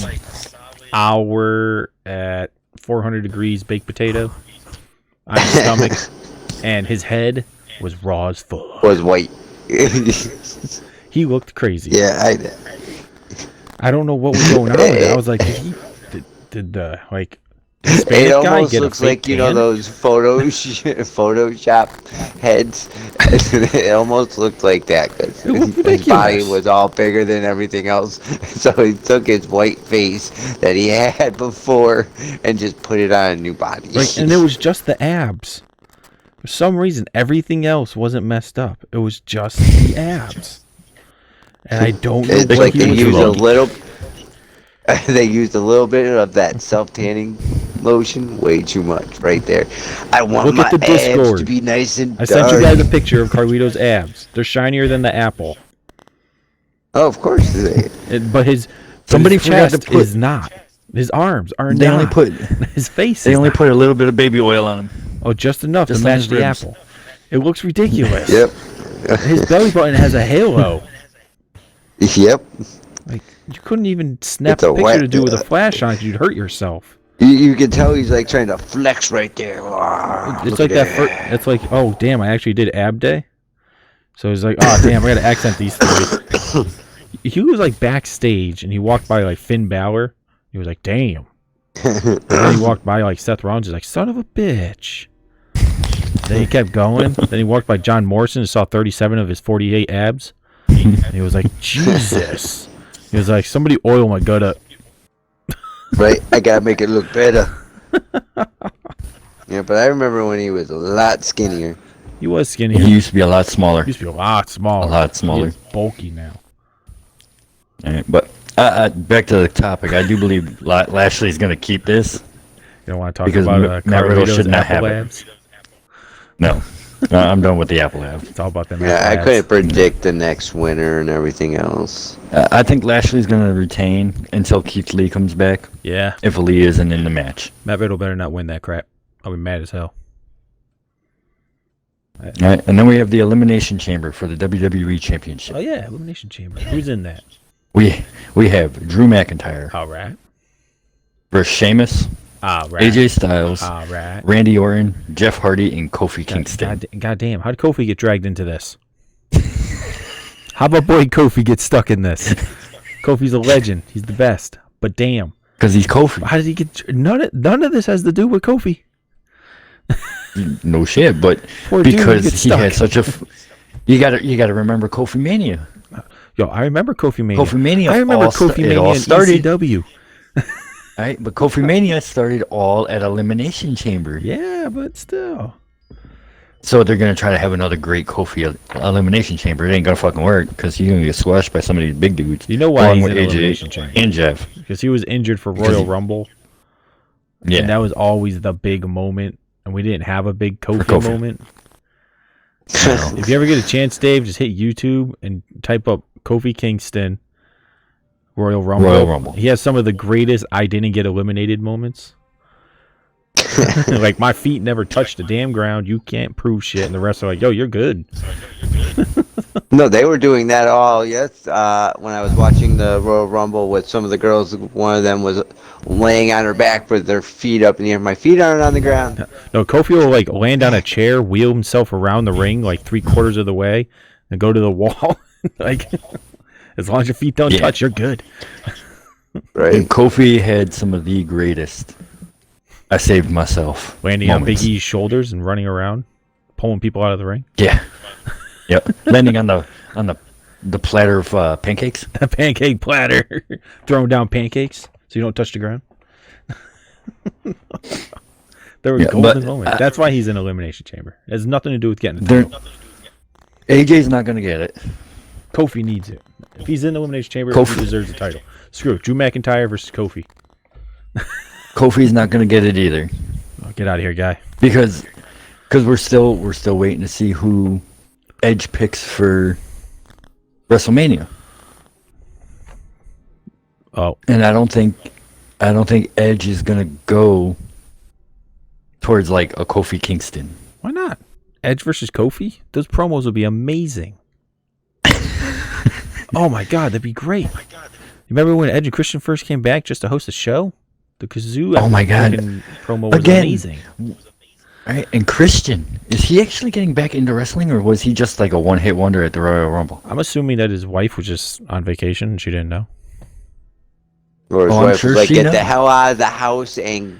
hour at 400 degrees baked potato on his stomach, and his head was raw as fuck. was white. He looked crazy. Yeah, I don't know what was going on with it. I was like, did the Hispanic It guy almost get looks a fake like, you know, tan? those Photoshop heads. It almost looked like that because It looked his body ridiculous. was all bigger than everything else. So he took his white face that he had before and just put it on a new body. Right, and it was just the abs. For some reason, everything else wasn't messed up. It was just the abs. And I don't know It's what like he they was used a thinking. little. They used a little bit of that self-tanning lotion, way too much right there. I want Look my at the abs Discord. to be nice and I dark. sent you guys a picture of Carlito's abs. They're shinier than the apple. Oh, of course they. But his Somebody his forgot to chest put- is not. His arms are They not. only put His face they is only not. put a little bit of baby oil on him. Oh, just enough just to on match his the ribs. apple. It looks ridiculous. Yep. His belly button has a halo. Yep. Like, you couldn't even snap It's a a picture wet- to do with a flash on it. You'd hurt yourself. You can tell he's like trying to flex right there. It's like that. It's like, oh damn, I actually did ab day. So he's like, oh damn, I got to accent these three. He was like backstage, and he walked by like Finn Balor. He was like, damn. And then he walked by like Seth Rollins. He's like, son of a bitch. Then he kept going. Then he walked by John Morrison and saw 37 of his 48 abs. And he was like, Jesus. He was like, somebody oil my gut up. Right? I gotta make it look better. Yeah, but I remember when he was a lot skinnier. He was skinny. He used to be a lot smaller. He used to be a lot smaller. A lot smaller. He's bulky now. All right, but back to the topic. I do believe Lashley's going to keep this. You don't want to talk Because about Matt Riddle Carlito's should not apple have it. abs? No, I'm done with the apple abs. It's all about them Yeah, apple I abs. couldn't predict the next winner and everything else. I think Lashley's going to retain until Keith Lee comes back. Yeah, If Lee isn't in the match. Matt Riddle better not win that crap. I'll be mad as hell. All right, and then we have the Elimination Chamber for the WWE Championship. Oh yeah, Elimination Chamber. Who's in that? We have Drew McIntyre All right. versus Sheamus, All right. AJ Styles, All right. Randy Orton, Jeff Hardy, and Kofi Kingston. God damn. How did Kofi get dragged into this? How about boy Kofi get stuck in this? Kofi's a legend. He's the best. But damn. Because he's Kofi. How did he get... None of this has to do with Kofi. No shit, but Poor dude, because gets he stuck. had such a... You gotta remember Kofi Mania. Yo, I remember Kofi Mania. Kofi Mania. I remember Kofi it Mania all in started. ECW. Right, but Kofi Mania started all at Elimination Chamber. Yeah, but still. So they're gonna try to have another great Kofi Elimination Chamber. It ain't gonna fucking work because he's gonna get squashed by some of these big dudes. You know why along he's with in AJ Elimination Chamber? and Jeff. Because he was injured for Because Royal he- Rumble. Yeah. And that was always the big moment. And we didn't have a big Kofi, Kofi. moment. If you ever get a chance, Dave, just hit YouTube and type up Kofi Kingston Royal Rumble. Royal Rumble. He has some of the greatest I didn't get eliminated moments. Like, my feet never touched the damn ground. You can't prove shit. And the rest are like, yo, you're good. No, they were doing that all, yes. When I was watching the Royal Rumble with some of the girls, one of them was laying on her back with their feet up in the air. My feet aren't on the ground. No, Kofi will, like, land on a chair, wheel himself around the ring, like, 3/4 of the way, and go to the wall. Like, as long as your feet don't Yeah. touch, you're good. Right? And Kofi had some of the greatest. I saved myself. Landing on moments. Big E's shoulders and running around, pulling people out of the ring. Yeah. Yep. Landing on the platter of pancakes. A pancake platter. Throwing down pancakes so you don't touch the ground. There were Yeah, golden but, moments. That's why he's in Elimination Chamber. It has nothing to do with getting the They're- title. AJ's not gonna get it. Kofi needs it. If he's in the Elimination Chamber, Kofi- he deserves the title. Screw it. Drew McIntyre versus Kofi. Kofi's not gonna get it either Oh, get out of here, guy. because we're still waiting to see who Edge picks for WrestleMania, Oh, and I don't think Edge is gonna go towards like a Kofi Kingston. why not? Edge versus Kofi? Those promos would be amazing. Oh my god, that'd be great. You remember when Edge and Christian first came back just to host a show? The Kazoo Oh my God. fucking promo was Again. amazing. Right, and Christian, is he actually getting back into wrestling, or was he just like a one-hit wonder at the Royal Rumble? I'm assuming that his wife was just on vacation and she didn't know. Or his Oh, I'm wife sure was like, she get knows. the hell out of the house and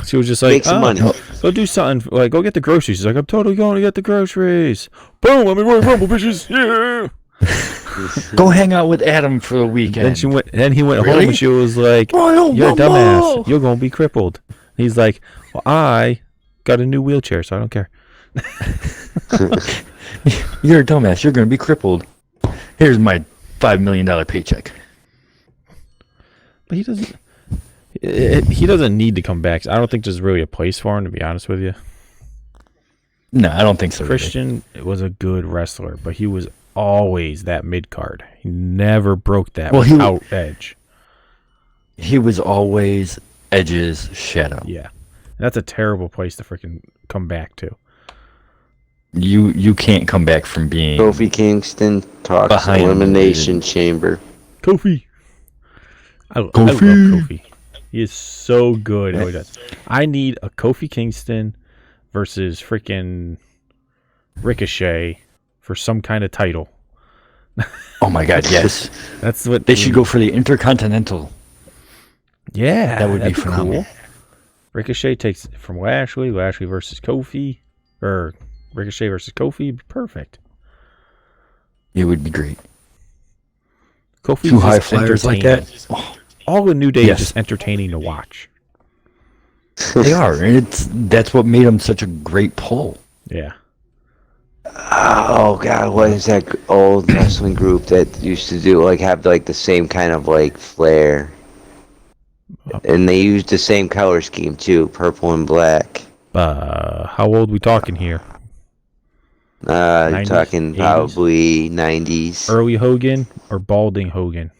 She was just like, make some money. go do something. Like, go get the groceries. She's like, I'm totally going to get the groceries. Boom, let me Royal Rumble, bitches. Yeah. Go hang out with Adam for the weekend. Then he went home Really? and she was like, Royal you're a Rumble! dumbass. You're going to be crippled. He's like, well, I got a new wheelchair, so I don't care. You're a dumbass. You're going to be crippled. Here's my $5 million paycheck. But he doesn't. He doesn't need to come back. I don't think there's really a place for him, to be honest with you. No, I don't think so. Christian was a good wrestler, but he was always that mid card. He never broke that without Edge. He was always Edge's shadow. Yeah. That's a terrible place to freaking come back to. You can't come back from being Kofi Kingston talks Behind Elimination Chamber. Kofi. I love Kofi. He is so good. Oh, I need a Kofi Kingston versus freaking Ricochet for some kind of title. Oh my God, yes. That's what They should go for the Intercontinental. Yeah, That would be that'd phenomenal. cool. Ricochet takes it from Lashley. Lashley versus Kofi. Or Ricochet versus Kofi. Perfect. It would be great. Kofi's Two high just flyers like entertaining. that. Oh, All the New Day Yes. is just entertaining to watch. they are. And that's what made them such a great pull. Yeah. Oh God, what is that old wrestling group that used to do have like the same kind of like flair? And they used the same color scheme too, purple and black. How old we talking here? 90s, talking 80s? probably 90s. Early Hogan or balding Hogan?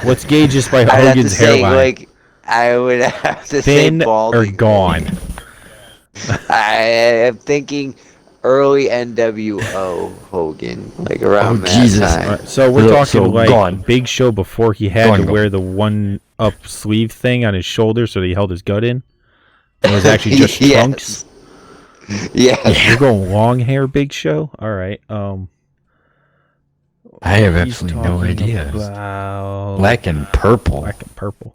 What's gauges by I'd have to Hogan's say, hairline? I would have to Thin say bald or gone? I am thinking early NWO Hogan, around that Jesus. time. Right, so we're talking So gone. Big Show before he had Gone, to gone. wear the one up sleeve thing on his shoulder so that he held his gut in. It was actually just trunks. Yes. You're going long hair Big Show? All right. I have He's absolutely no talking idea. about Black and purple. black and purple.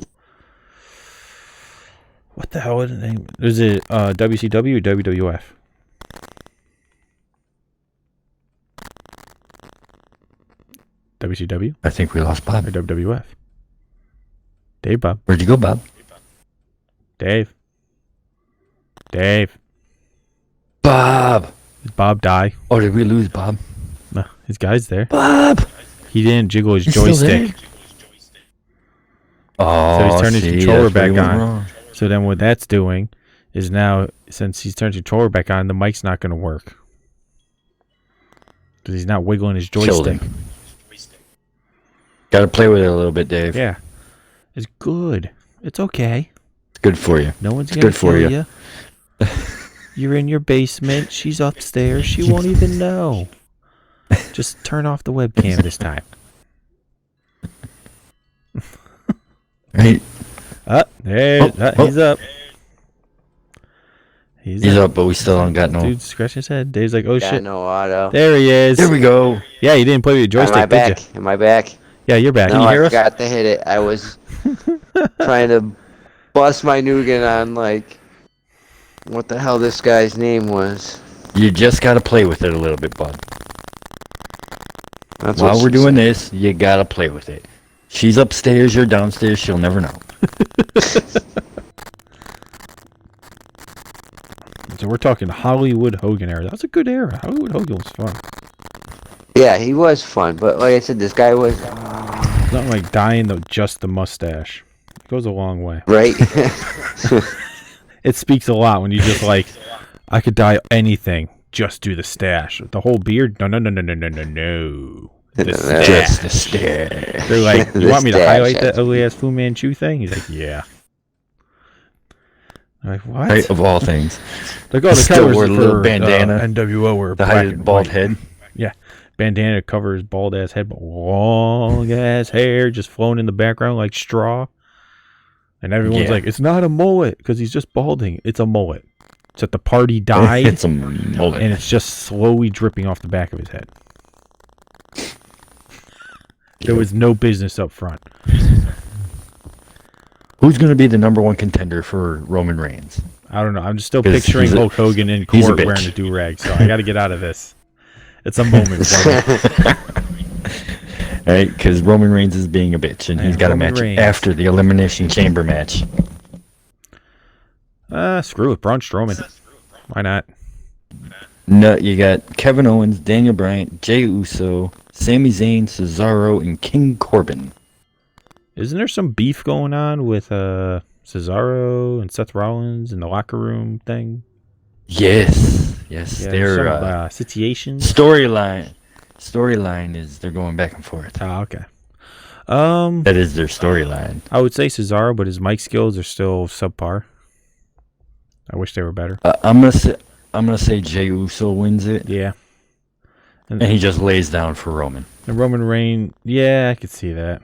What the hell is the name? Is it WCW or WWF? WCW I think we lost or Bob. WWF? Dave, Bob. Where'd you go, Bob? Dave. Dave. Bob. Did Bob die? Oh, did we lose Bob? No, his guy's there. Bob. He didn't jiggle his He's still joystick. there? Oh, So he's turned his controller that's where back he went on. wrong. So then what that's doing is now, since he's turned his controller back on, the mic's not going to work. Because he's not wiggling his Killed joystick. him. Got to play with it a little bit, Dave. Yeah. It's good. It's okay. It's good for you. No one's It's going good to for kill you. you. You're in your basement. She's upstairs. She won't even know. Just turn off the webcam this time. Right? He's up. He's up, but we still don't got no. Dude's scratching his head. Dave's like, oh Got shit. no auto. There he is. There we go. Yeah, you didn't play with your Am I joystick, did back? you? Am I back? Yeah, you're back. No, you hear I us? forgot to hit it. I was trying to bust my nougat on what the hell this guy's name was. You just got to play with it a little bit, Bob. That's While what we're she doing said. this, you got to play with it. She's upstairs, you're downstairs, she'll never know. So we're talking Hollywood Hogan era. That's a good era. Hollywood Hogan was fun. Yeah, he was fun, but like I said, this guy was Nothing like dyeing just the mustache. It goes a long way. right. It speaks a lot when you just I could dye anything. Just do the stash. The whole beard? No. The stash. Just the stare. They're like, you The want me to stash, highlight that that's- ugly ass Fu Manchu thing? He's like, yeah. I'm like, what? Right, of all things. Like, oh, the Still covers wore a for little bandana. NWO were The black high and bald white. head. Yeah, bandana covers bald ass head, but long ass hair just flowing in the background like straw. And everyone's Yeah. like, it's not a mullet because he's just balding. It's a mullet. It's at the party dyed, It's a mullet. and it's just slowly dripping off the back of his head. There was no business up front. Who's going to be the number one contender for Roman Reigns? I don't know. I'm just still 'Cause picturing Hulk Hogan in he's a court bitch. wearing a do-rag, so I got to get out of this. It's a moment for me. Right? Because Roman Reigns is being a bitch, and he's got Roman a match Reigns. after the Elimination Chamber match. Screw it. Braun Strowman. Why not? No, you got Kevin Owens, Daniel Bryan, Jey Uso, Sami Zayn, Cesaro, and King Corbin. Isn't there some beef going on with Cesaro and Seth Rollins in the locker room thing? Yes, Yeah, their some situations. storyline is they're going back and forth. Oh, okay. That is their storyline. I would say Cesaro, but his mic skills are still subpar. I wish they were better. I'm gonna say Jey Uso wins it, Yeah. and he just lays down for Roman. And Roman Reigns, yeah, I could see that.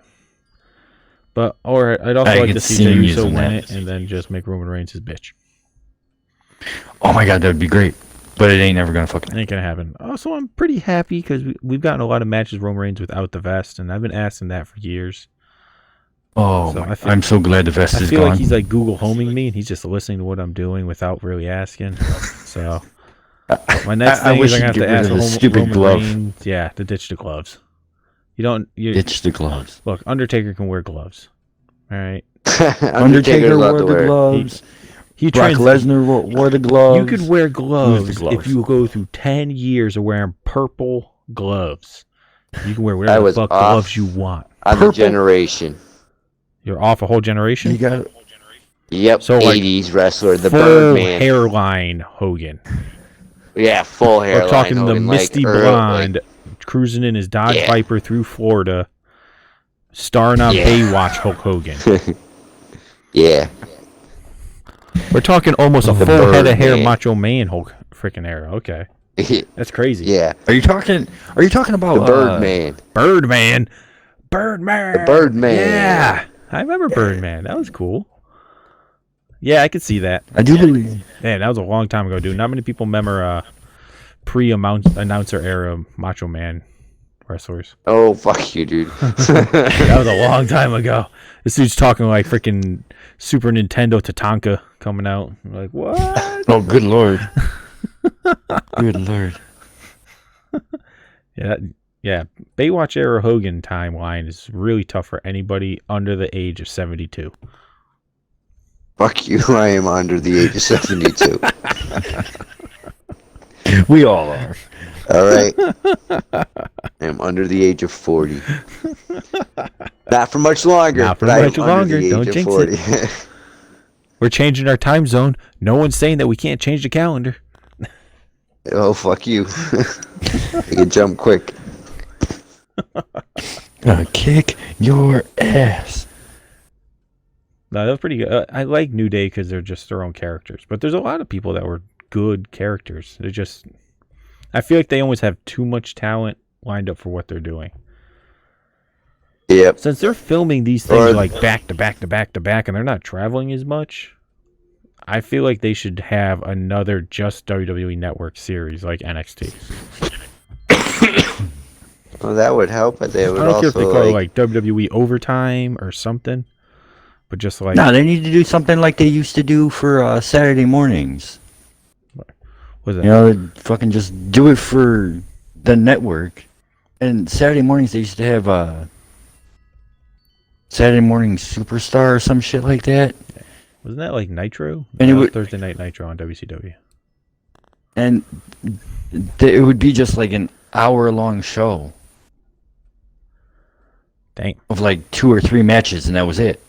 But or I'd also I like could to see see Jey him Uso using win that. it and then just make Roman Reigns his bitch. Oh my god, that would be great. But it ain't never gonna fucking. Ain't gonna happen. Also, I'm pretty happy because we've gotten a lot of matches Roman Reigns without the vest, and I've been asking that for years. Oh, So my, I'm so glad the vest I is feel gone. like he's like Google homing me, and he's just listening to what I'm doing without really asking. So my next I thing wish is I'm you'd gonna get have rid to of ask the stupid Roman glove. Reigns, yeah, to ditch the gloves. You Ditch the gloves. look. Undertaker can wear gloves. All right. Undertaker allowed wore to the wear it. gloves. He Brock trans- Lesnar wore the gloves. You could wear gloves, gloves? if you go through 10 years of wearing purple gloves. You can wear whatever I the was fuck off. gloves you want. On the Purple. generation. You're off a whole generation. You got Yep, So, like, 80s wrestler, the full Birdman. hairline Hogan. Yeah, full hairline. We're talking the Hogan, misty like, blonde, cruising in his Dodge Yeah. Viper through Florida, starring on Yeah. Baywatch Hulk Hogan. Yeah. We're talking almost a The full head of hair Birdman. Macho Man Hulk freaking era. Okay, that's crazy. Yeah. Are you talking about The Birdman. Birdman. The Birdman. Yeah, I remember Birdman. That was cool. Yeah, I could see that. I do believe. Man, that was a long time ago, dude. Not many people remember pre-announcer era Macho Man wrestlers. Oh, fuck you, dude. That was a long time ago. This dude's talking like freaking Super Nintendo Tatanka coming out. I'm like, what? Oh, good lord. Good lord. Yeah. Baywatch era Hogan timeline is really tough for anybody under the age of 72. Fuck you, I am under the age of 72. We all are. Alright? I am under the age of 40. Not for much longer. Not for but I am much under longer. the age Don't of jinx 40. it. We're changing our time zone. No one's saying that we can't change the calendar. Oh, fuck you. I can jump quick. Kick your ass. No, that was pretty good. I like New Day because they're just their own characters. But there's a lot of people that were good characters. They're just... I feel like they always have too much talent lined up for what they're doing. Yep. Since they're filming these things Or- like back to back to back to back and they're not traveling as much, I feel like they should have another just WWE Network series like NXT. Well, that would help, but they would I don't care also if they call it like WWE Overtime or something, but just like... No, they need to do something like they used to do for Saturday mornings. What's that? You know, they'd fucking just do it for the network. And Saturday mornings they used to have Saturday Morning Superstar or some shit like that. Wasn't that like Nitro? And it No, would- Thursday Night Nitro on WCW. And it would be just like an hour-long show Dang. of like 2 or 3 matches, and that was it.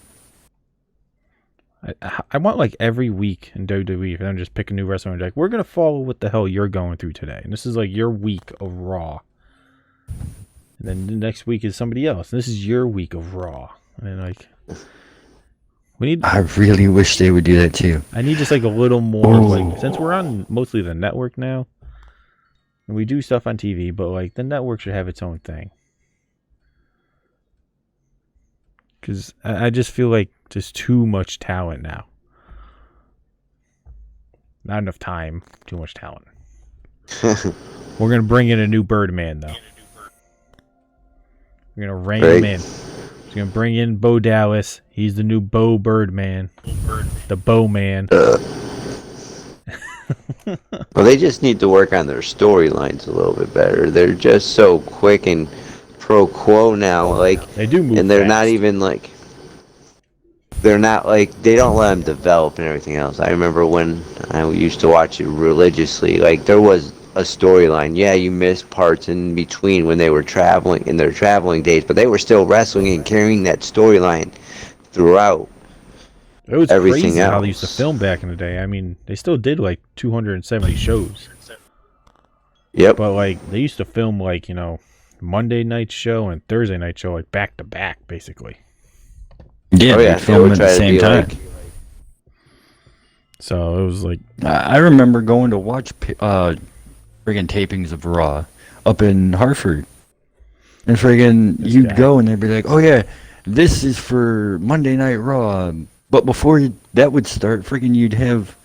I want like every week in WWE for them to just pick a new wrestler and be like, we're going to follow what the hell you're going through today. And this is like your week of Raw. And then the next week is somebody else. And this is your week of Raw. And then like, I really wish they would do that too. I need just like a little more, Oh. like, since we're on mostly the network now, and we do stuff on TV, but like the network should have its own thing. Because I just feel like there's too much talent now. Not enough time, too much talent. We're going to bring in a new Birdman, though. We're gonna rein him in. He's gonna bring in Bo Dallas. He's the new Bo Birdman, the Bo Man. Well, they just need to work on their storylines a little bit better. They're just so quick and pro quo now. Like They do move, and they're fast. not even like. They're not like they don't let them develop and everything else. I remember when I used to watch it religiously. Like there was a storyline. Yeah, you missed parts in between when they were traveling in their traveling days, but they were still wrestling and carrying that storyline throughout. It was everything crazy how else. they used to film back in the day. I mean, they still did like 270 shows. Yep. But like they used to film like, Monday night show and Thursday night show like back to back basically. Yeah, Oh, they yeah, film would at try the to same be time. like- So it was like I remember going to watch friggin' tapings of Raw up in Hartford. And friggin' This you'd guy. go and they'd be like, oh yeah, this is for Monday Night Raw. But before that would start, friggin' you'd have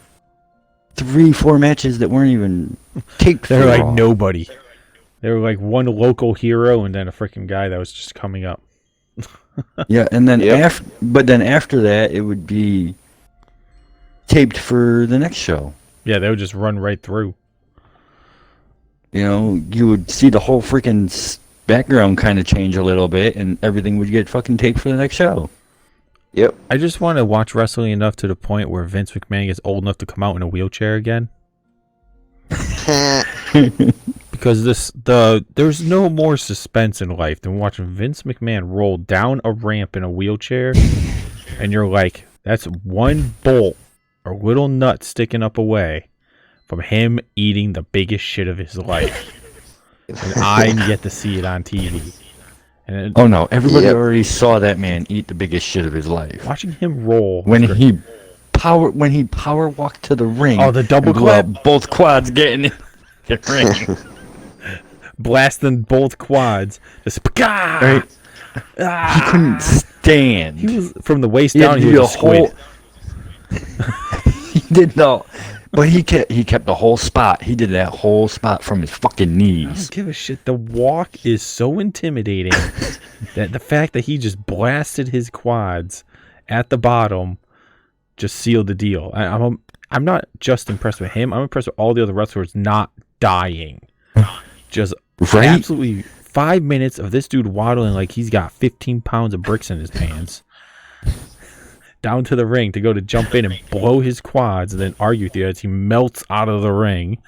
3-4 matches that weren't even taped for they were like Raw. nobody. They were like one local hero and then a freaking guy that was just coming up. Yeah, and then Yep. after that, it would be taped for the next show. Yeah, they would just run right through. You would see the whole freaking background kind of change a little bit, and everything would get fucking taped for the next show. Yep. I just want to watch wrestling enough to the point where Vince McMahon gets old enough to come out in a wheelchair again. Because there's no more suspense in life than watching Vince McMahon roll down a ramp in a wheelchair, and you're like, that's one bolt or little nut sticking up away from him eating the biggest shit of his life, and I get to see it on TV. And Oh no, everybody Yep. already saw that man eat the biggest shit of his life. watching him roll When he power walked to the ring. Oh, the double and blew clap? out both quads getting in the ring. blasting both quads, just Right? He couldn't stand. He was from the waist He had down. to He do was a squid. He did no, but he kept the whole spot. He did that whole spot from his fucking I knees. don't give a shit. The walk is so intimidating that the fact that he just blasted his quads at the bottom just sealed the deal. I'm not just impressed with him. I'm impressed with all the other wrestlers not dying. Just Right? absolutely 5 minutes of this dude waddling like he's got 15 pounds of bricks in his pants. Down to the ring to go to jump in and blow his quads and then argue with you as he melts out of the ring.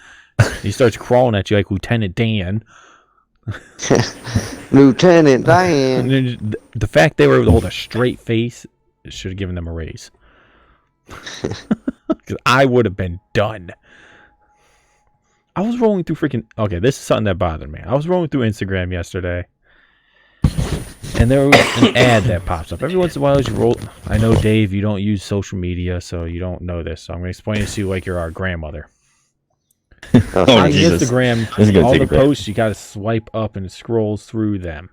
He starts crawling at you like Lieutenant Dan. Lieutenant Diane. And then the fact they were able to hold a straight face should have given them a raise. Because I would have been done. I was rolling through okay, this is something that bothered me. I was rolling through Instagram yesterday, and there was an ad that pops up. Every once in a while as you roll... I know, Dave, you don't use social media, so you don't know this. So I'm going to explain it to you like you're our grandmother. Oh, On Jesus. Instagram, This is gonna all take the a bit. posts, you got to swipe up and it scrolls through them.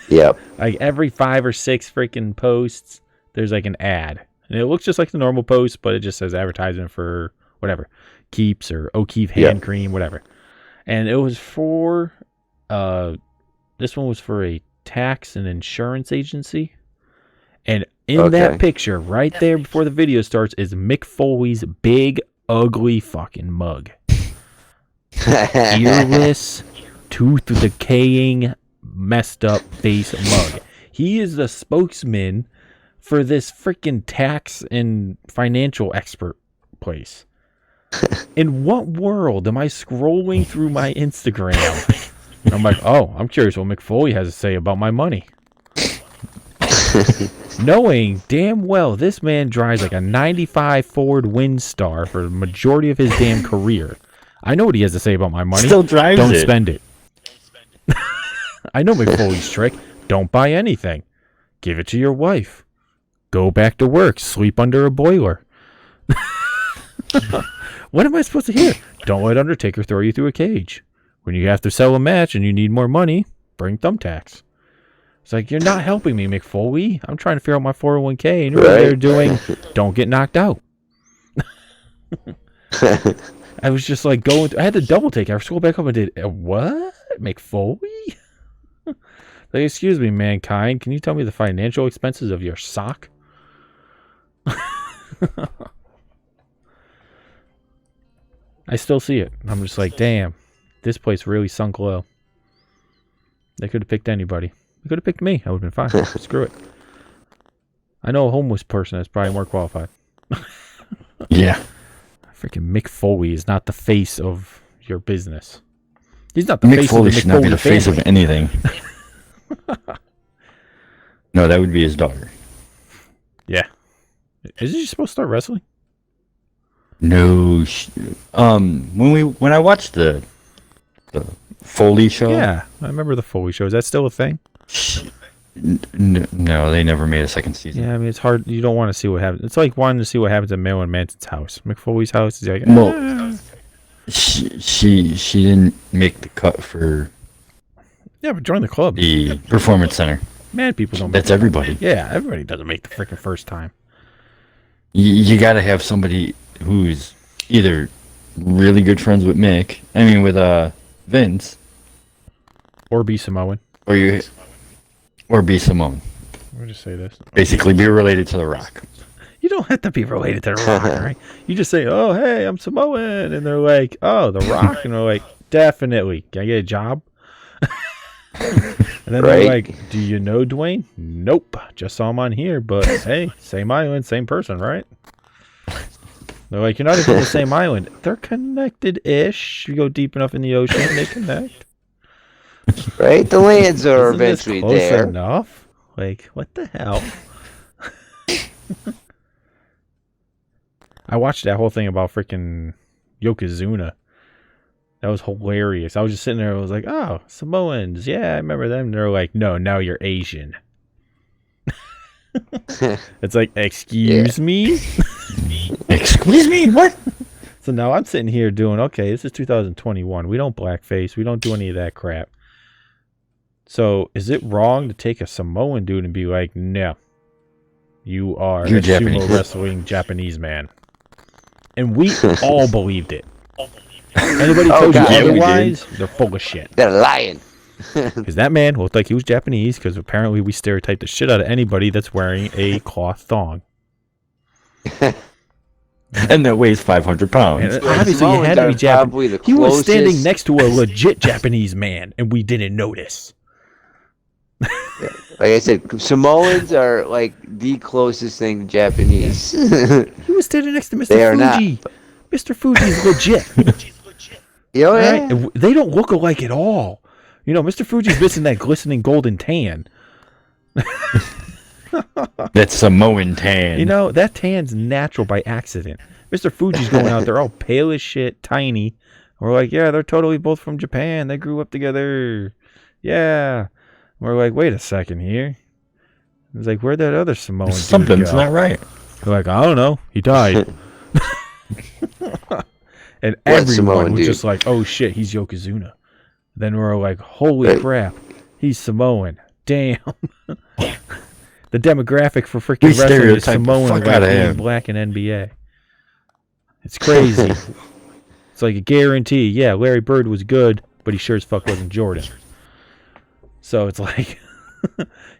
Yep. Like every 5 or 6 freaking posts, there's like an ad. And it looks just like the normal post, but it just says advertisement for whatever. Keeps or O'Keefe hand cream, whatever. And it was for this one was for a tax and insurance agency. And in that picture, right there before the video starts, is Mick Foley's big, ugly fucking mug. Earless, tooth decaying, messed up face mug. He is the spokesman for this freaking tax and financial expert place. In what world am I scrolling through my Instagram? And I'm like, oh, I'm curious what Mick Foley has to say about my money. Knowing damn well this man drives like a 95 Ford Windstar for the majority of his damn career. I know what he has to say about my money. Still drives Don't it. spend it. I know Mick Foley's trick. Don't buy anything. Give it to your wife. Go back to work. Sleep under a boiler. What am I supposed to hear? Don't let Undertaker throw you through a cage. When you have to sell a match and you need more money, bring thumbtacks. It's like, you're not helping me, Mick Foley. I'm trying to figure out my 401k, and you're over there doing, don't get knocked out. I was just like I had to double take. I scrolled back up and did, what? Mick Foley? Like, excuse me, mankind. Can you tell me the financial expenses of your sock? I still see it. I'm just like, damn, this place really sunk low. They could have picked anybody. They could have picked me. I would have been fine. Screw it. I know a homeless person that's probably more qualified. Yeah. Freaking Mick Foley is not the face of your business. He's not the Mick face Foley of the should not be the face of family. anything. No, that would be his daughter. Yeah. Is he supposed to start wrestling? No. When I watched the Foley show. Yeah, I remember the Foley show. Is that still a thing? No, they never made a second season. Yeah, I mean, it's hard. You don't want to see what happens. It's like wanting to see what happens at Marilyn Manson's house. Mick Foley's house is like, well, she didn't make the cut for yeah, but join the club. the performance center. Mad people don't. That's everybody. Yeah, everybody doesn't make the freaking first time. You got to have somebody who's either really good friends with Mick. I mean, with Vince, Or be Samoan. or be Simone. Let me just say this. Basically, be related to The Rock. You don't have to be related to The Rock, right? You just say, oh, hey, I'm Samoan. And they're like, oh, The Rock. And they're like, definitely. Can I get a job? And then they're like, do you know Dwayne? Nope. Just saw him on here. But, hey, same island, same person, right? They're like, you're not even on the same island. They're connected-ish. You go deep enough in the ocean, they connect. Right? The lands are Isn't this eventually close there. enough? Like, what the hell? I watched that whole thing about freaking Yokozuna. That was hilarious. I was just sitting there. I was like, oh, Samoans. Yeah, I remember them. And they're like, no, now you're Asian. It's like, excuse me? Excuse me? What? So now I'm sitting here doing, okay, this is 2021. We don't blackface. We don't do any of that crap. So is it wrong to take a Samoan dude and be like, no, you're a Japanese. sumo wrestling Japanese man? And we all believed it. Anybody told you God, yeah, we otherwise, they're full of shit. They're lying. Because that man looked like he was Japanese, because apparently we stereotype the shit out of anybody that's wearing a cloth thong. And that weighs 500 pounds. And obviously, he had to be Samoans are probably Japanese. the He was standing closest- next to a legit Japanese man, and we didn't notice. Like I said, Samoans are like the closest thing to Japanese. He was standing next to Mr. They are not. Fuji. Mr. Fuji's legit. Yeah, Right? And they don't look alike at all. You know, Mr. Fuji's missing that glistening golden tan. That's Samoan tan. You know, that tan's natural by accident. Mr. Fuji's going out there all pale as shit, tiny. We're like, yeah, they're totally both from Japan. They grew up together. Yeah. We're like, wait a second here. It's like, where'd that other Samoan dude Something's go? not right. They're like, I don't know. He died. And everyone Samoan was dude? just like, oh shit, he's Yokozuna. Then we're like, holy Right. crap, he's Samoan. Damn. The demographic for freaking We wrestling is stereotype the Samoan fuck outta being him. black in NBA. It's crazy. It's like a guarantee. Yeah, Larry Bird was good, but he sure as fuck wasn't Jordan. So it's like,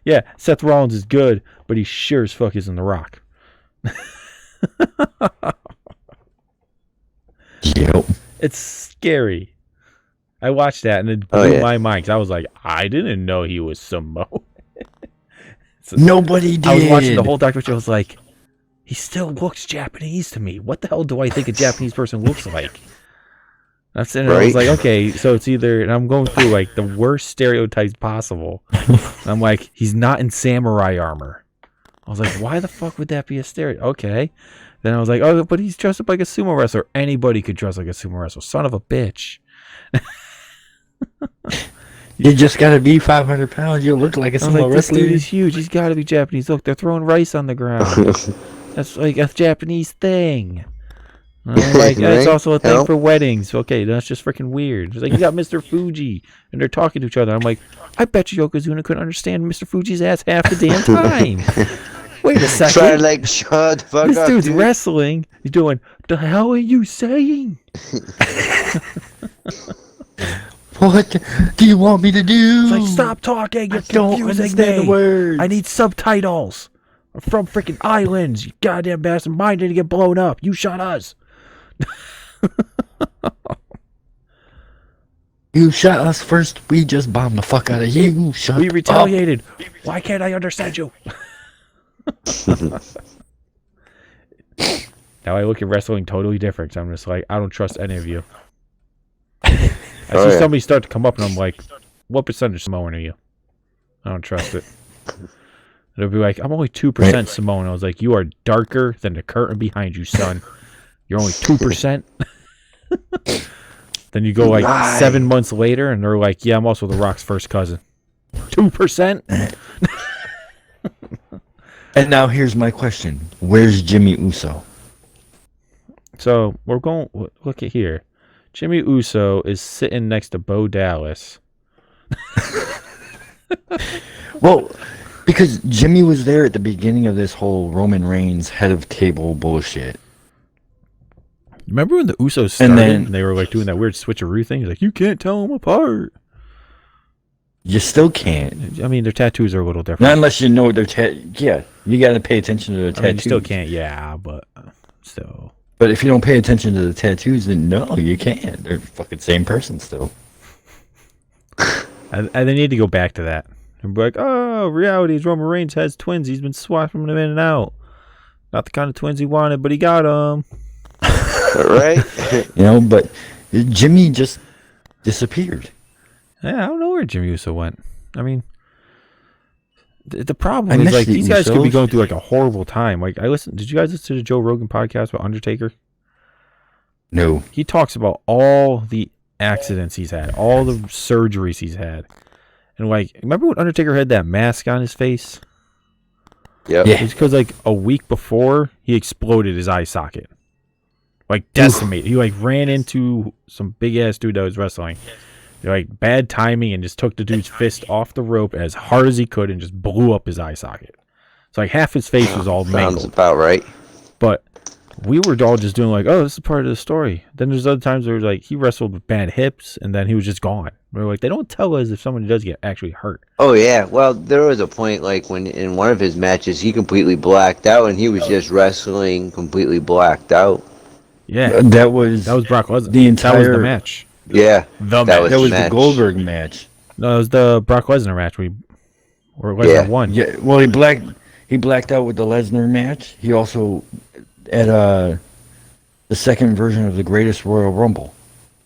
yeah, Seth Rollins is good, but he sure as fuck isn't The Rock. Yep. It's scary. I watched that and it blew Oh, yeah. my mind. 'Cause I was like, I didn't know he was Samoan. Nobody did. I was watching the whole documentary. I was like, he still looks Japanese to me. What the hell do I think a Japanese person looks like? I'm sitting there, I was Right. like, okay, so it's either, and I'm going through like the worst stereotypes possible. And I'm like, he's not in samurai armor. I was like, why the fuck would that be a stereotype? Okay. Then I was like, oh, but he's dressed up like a sumo wrestler. Anybody could dress like a sumo wrestler. Son of a bitch. You just gotta be 500 pounds. You look like a I was like, sumo this dude wrestler. is huge. He's got to be Japanese. Look, they're throwing rice on the ground. That's like a Japanese thing. And I'm like, yeah, it's Right? also a thing Hell. for weddings. Okay, that's just freaking weird. It's like, you got Mr. Fuji, and they're talking to each other. I'm like, I bet you Yokozuna couldn't understand Mr. Fuji's ass half the damn time. Wait a Try to second. like shut the fuck This up, dude's dude. wrestling. He's doing, the hell are you saying? What do you want me to do? It's like, stop talking. You're I don't confusing understand me. the words. I need subtitles. I'm from freaking islands. You goddamn bastard. Mine didn't get blown up. You shot us. You shot us first. We just bombed the fuck out of you. Shut We up. retaliated. Why can't I understand you? Now I look at wrestling totally different. So I'm just like, I don't trust any of you. I see somebody start to come up, and I'm like, what percentage Samoan are you? I don't trust it. It'll be like, I'm only 2% Samoan. I was like, you are darker than the curtain behind you, son. You're only 2%. Then you go like 7 months later, and they're like, yeah, I'm also The Rock's first cousin. 2%? And now here's my question. Where's Jimmy Uso? So we're going, look at here. Jimmy Uso is sitting next to Bo Dallas. Well, because Jimmy was there at the beginning of this whole Roman Reigns head of table bullshit. Remember when the Usos started And then- and they were like doing that weird switcheroo thing? He's like, you can't tell them apart. You still can't. I mean, their tattoos are a little different. Not unless you know their yeah, you got to pay attention to their I tattoos. mean, you still can't, yeah, but still. But if you don't pay attention to the tattoos, then no, you can't. They're fucking same person still. And they need to go back to that. And be like, oh, reality is Roman Reigns has twins. He's been swapping them in and out. Not the kind of twins he wanted, but he got them. Right? You know, but Jimmy just disappeared. Yeah, I don't know where Jimmy Uso went. I mean, the problem I is miss like the these guys could be Usos. going through like a horrible time. Like did you guys listen to the Joe Rogan podcast about Undertaker? No. He talks about all the accidents he's had, all the surgeries he's had. And like, remember when Undertaker had that mask on his face? Yep. Yeah. It's because like a week before he exploded his eye socket. Like decimated. He like ran into some big ass dude that was wrestling. Like bad timing and just took the dude's fist off the rope as hard as he could and just blew up his eye socket. So like half his face was all Sounds mangled. about right. But we were all just doing like, oh, this is part of the story. Then there's other times where like he wrestled with bad hips and then he was just gone. We were like, they don't tell us if somebody does get actually hurt. Oh yeah, well there was a point like when in one of his matches he completely blacked out and he was just wrestling completely blacked out. Yeah, That was Brock Lesnar. the That was the entire- match. Yeah, The that match. was that was match. the Goldberg match. No, it was the Brock Lesnar match. Where Lesnar Yeah. won. Yeah, well, he blacked out with the Lesnar match. He also at the second version of the Greatest Royal Rumble.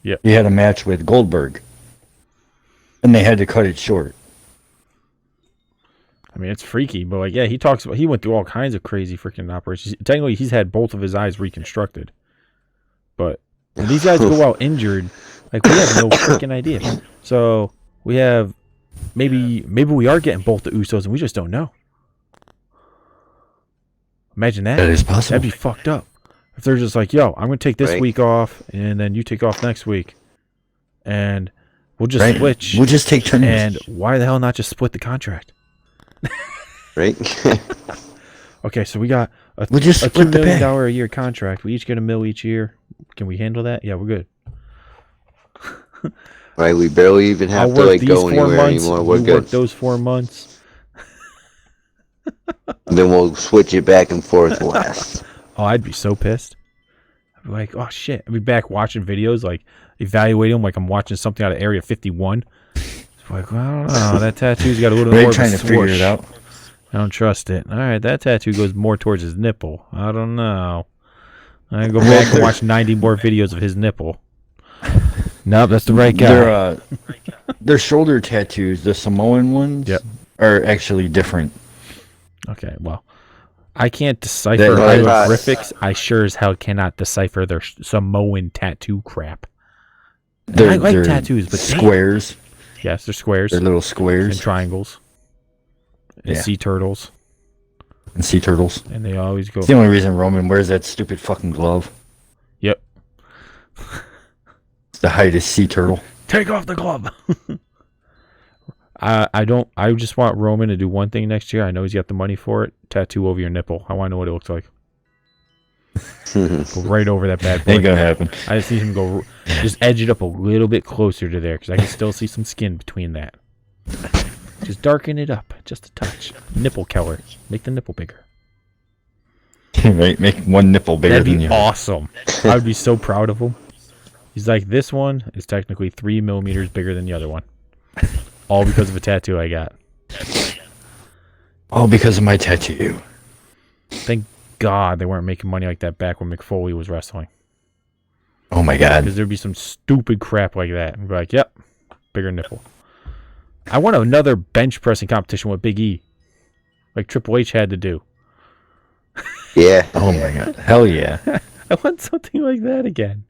Yep. He had a match with Goldberg, and they had to cut it short. I mean, it's freaky, but like, yeah, he talks about he went through all kinds of crazy freaking operations. Technically, he's had both of his eyes reconstructed, but when these guys go out injured, like we have no freaking idea. So we have maybe we are getting both the Usos, and we just don't know. Imagine that. That is possible. That'd be fucked up. If they're just like, yo, I'm gonna take this Right. week off, and then you take off next week, and we'll just Right? switch. We'll just take turns. And why the hell not just split the contract? Right? Okay, so we got We'll just a split $2 the million pay. a year contract. We each get $1 million each year. Can we handle that? Yeah, we're good. Right, we barely even I'll have to work like these go 4 anywhere months. anymore. You We're good. work those 4 months. Then we'll switch it back and forth west. Oh, I'd be so pissed. I'd be like, oh shit. I'd be back watching videos, like evaluating them like I'm watching something out of Area 51. It's like, well, I don't know. That tattoo's got a little Right, more of a trying to figure swoosh. it out. I don't trust it. All right, that tattoo goes more towards his nipple. I don't know. I go back and watch 90 more videos of his nipple. Nope, that's the right guy. Their shoulder tattoos, the Samoan ones, Yep. are actually different. Okay, well, I can't decipher That- hieroglyphics. I sure as hell cannot decipher their Samoan tattoo crap. They're, I like they're tattoos, but damn. squares. Yes, they're squares They're little and squares triangles and Yeah. sea turtles, and sea turtles. and they always go. It's the only reason Roman wears that stupid fucking glove. Yep. It's the height of sea turtle. Take off the glove. I don't. I just want Roman to do one thing next year. I know he's got the money for it. Tattoo over your nipple. I want to know what it looks like. Go right over that bad boy. Ain't gonna happen. I just need him to go, just edge it up a little bit closer to there, because I can still see some skin between that. Just darken it up, just a touch. Nipple color. Make the nipple bigger. Right, make one nipple bigger That'd than be you. awesome. I would be so proud of him. He's like, this one is technically 3 millimeters bigger than the other one. All because of a tattoo I got. All because of my tattoo. Thank God they weren't making money like that back when McFoley was wrestling. Oh my god. Because there'd be some stupid crap like that. And be like, yep, bigger nipple. I want another bench pressing competition with Big E. Like Triple H had to do. Yeah. Oh my god. Hell yeah. I want something like that again.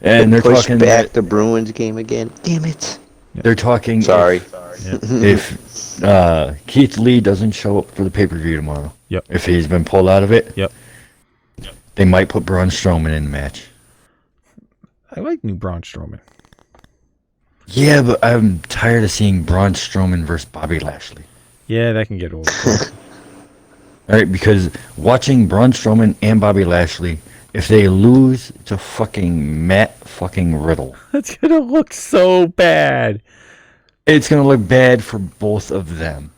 And they're Push talking back the Bruins game again. Damn it. they're talking Sorry. if Keith Lee doesn't show up for the pay-per-view tomorrow. Yep. If he's been pulled out of it. Yep. They might put Braun Strowman in the match. I like new Braun Strowman. Yeah, but I'm tired of seeing Braun Strowman versus Bobby Lashley. Yeah, that can get old. Alright, because watching Braun Strowman and Bobby Lashley, if they lose to fucking Matt fucking Riddle, That's going to look so bad. it's gonna look bad for both of them.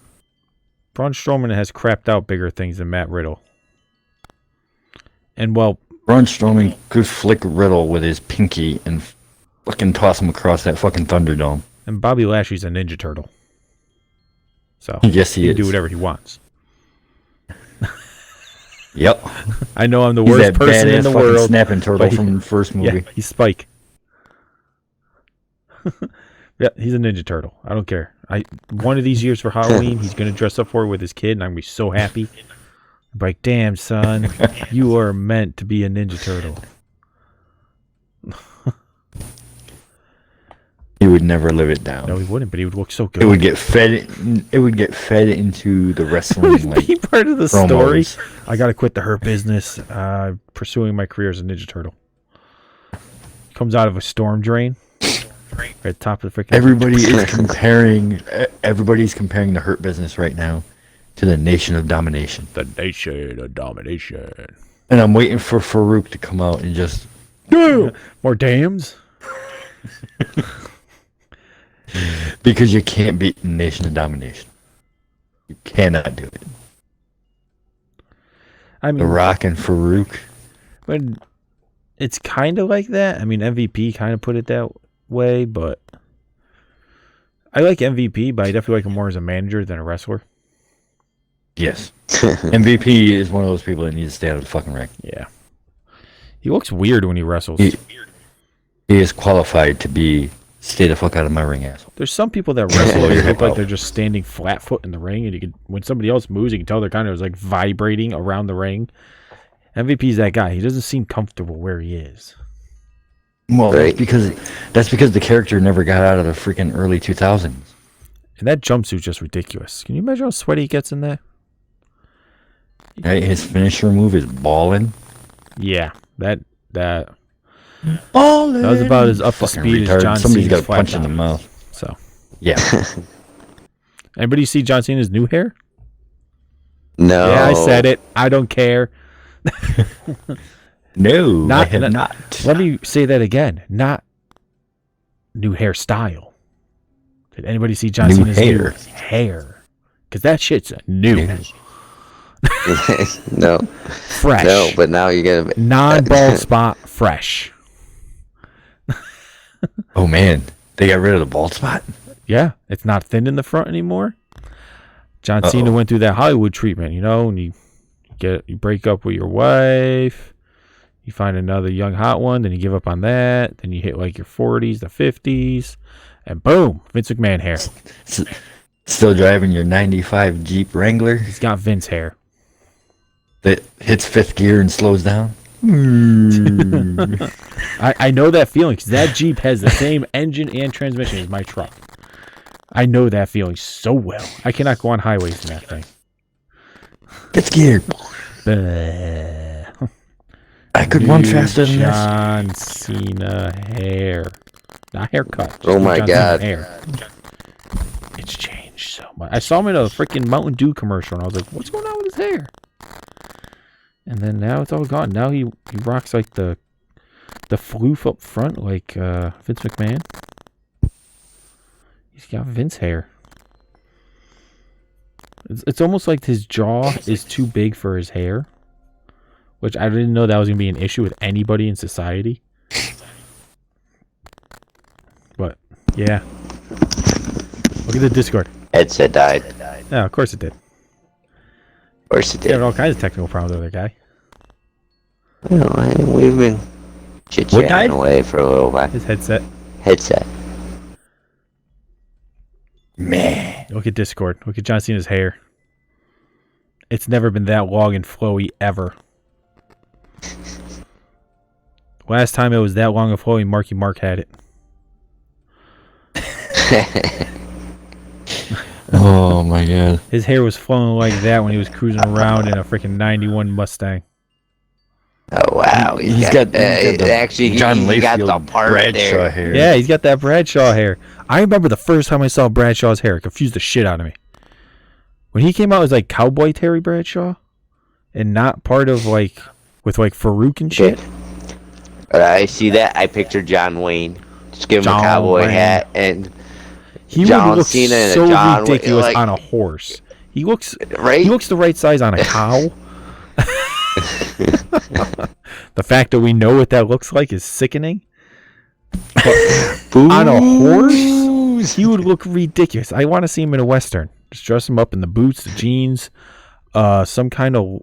Braun Strowman has crapped out bigger things than Matt Riddle. And, well, Braun Strowman could flick Riddle with his pinky and fucking toss him across that fucking Thunderdome. and Bobby Lashley's a Ninja Turtle. So, Yes, he can is. do whatever he wants. Yep. I know I'm the He's worst that person in badass the fucking world. snapping turtle but he- from the first movie. Yeah, he's Spike. Yeah, he's a Ninja Turtle. I don't care. One of these years for Halloween, he's going to dress up for it with his kid, and I'm going to be so happy. I'm like, damn, son, you are meant to be a Ninja Turtle. He would never live it down. No, he wouldn't, but he would look so good. It would get fed. It would get fed into the wrestling like be part of the promos. story. I got to quit the Hurt Business, pursuing my career as a Ninja Turtle. Comes out of a storm drain. Right at the top of the freaking... Everybody's comparing the Hurt Business right now to the Nation of Domination. The Nation of Domination. And I'm waiting for Farouk to come out and just More dams? because you can't beat the Nation of Domination. You cannot do it. I mean, The Rock and Farouk. but it's kind of like that. I mean, MVP kind of put it that way, but I like MVP, but I definitely like him more as a manager than a wrestler. Yes. MVP is one of those people that needs to stay out of the fucking ring. Yeah. He looks weird when he wrestles. He is qualified to be stay the fuck out of my ring, asshole. There's some people that wrestle and Your look hip like out. they're just standing flat foot in the ring, and you can, when somebody else moves, you can tell they're kind of like vibrating around the ring. MVP's that guy. He doesn't seem comfortable where he is. Well, Right. that's because the character never got out of the freaking early 2000s. And that jumpsuit's just ridiculous. Can you imagine how sweaty he gets in there? Right? His finisher move is ballin'. Yeah, that Ballin'. that was about as up to Fucking speed retard. as John Somebody's got Cena's a punch flat in the top. mouth. So, Yeah. anybody see John Cena's new hair? No. Yeah, I said it. I don't care. No, I Not- have not- not. Let me say that again. Not new hairstyle. Did anybody see John New Cena's hair. new hair? Because that shit's new, No. fresh, No, but now you're gonna. non-bald spot, fresh. Oh man, they got rid of the bald spot. Yeah, it's not thin in the front anymore. John Cena Uh-oh. went through that Hollywood treatment, and you break up with your wife, you find another young hot one, then you give up on that, then you hit like your 40s, the 50s, and boom, Vince McMahon hair. Still driving your '95 Jeep Wrangler He's got Vince hair. that hits fifth gear and slows down. I know that feeling because that Jeep has the same engine and transmission as my truck. I know that feeling so well. I cannot go on highways in that thing. Fifth gear. Bleh. I could run faster than this. John Cena hair. Not haircut. Oh my John Cena God. Hair. It's changed so much. I saw him in a freaking Mountain Dew commercial and I was like, what's going on with his hair? And then now it's all gone. Now he rocks like the floof up front like Vince McMahon. He's got Vince hair. It's almost like his jaw is too big for his hair, which I didn't know that was going to be an issue with anybody in society. But, yeah. Look at the Discord. Headset died. Yeah, of course it did. Of course it He had did. all kinds of technical problems with that guy. Well, we've been chit-chatting away for a little while. His headset. Headset. Man. Look at Discord. Look at John Cena's hair. It's never been that long and flowy ever. Last time it was that long and flowy, Marky Mark had it. Oh my god. His hair was flowing like that when he was cruising around in a freaking 91 Mustang. Oh wow, He's got the actually John he got the Layfield part Bradshaw there. hair. Yeah, he's got that Bradshaw hair. I remember the first time I saw Bradshaw's hair. It confused the shit out of me. When he came out, it was like Cowboy Terry Bradshaw, and not part of like with like Farouk and shit. I see that. I picture John Wayne. Just give him John a cowboy Wayne. hat and He John would look Cena and a so John Wayne, ridiculous like- on a horse. He looks right. He looks the right size on a cow. The fact that we know what that looks like is sickening. But on a horse, he would look ridiculous. I want to see him in a Western. Just dress him up in the boots, the jeans, some kind of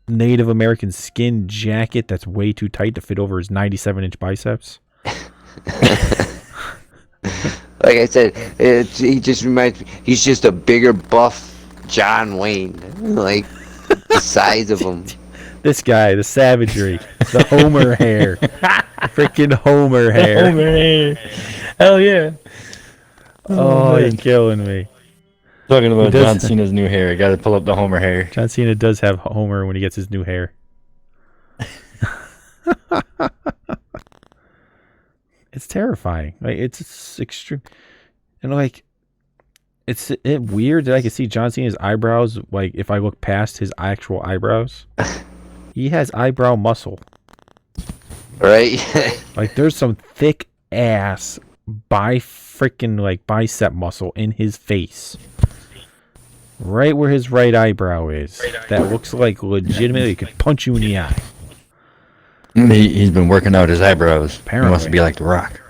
Native American skin jacket that's way too tight to fit over his 97-inch biceps. Like I said, he just reminds me. He's just a bigger, buff John Wayne. Like the size of him. This guy, the savagery, the Homer hair, freaking Homer hair. Homer hair. Hell yeah. Oh, you're killing me. Talking about He does- John Cena's new hair. I gotta pull up the Homer hair. John Cena does have Homer when he gets his new hair. It's terrifying. Like it's extreme, and like it's weird that I can see John Cena's eyebrows. Like if I look past his actual eyebrows, he has eyebrow muscle. Right. Like there's some thick ass freaking like bicep muscle in his face. Right where his right eyebrow is. That looks like legitimately could punch you in the eye. He's been working out his eyebrows. Apparently. He wants to be like The Rock.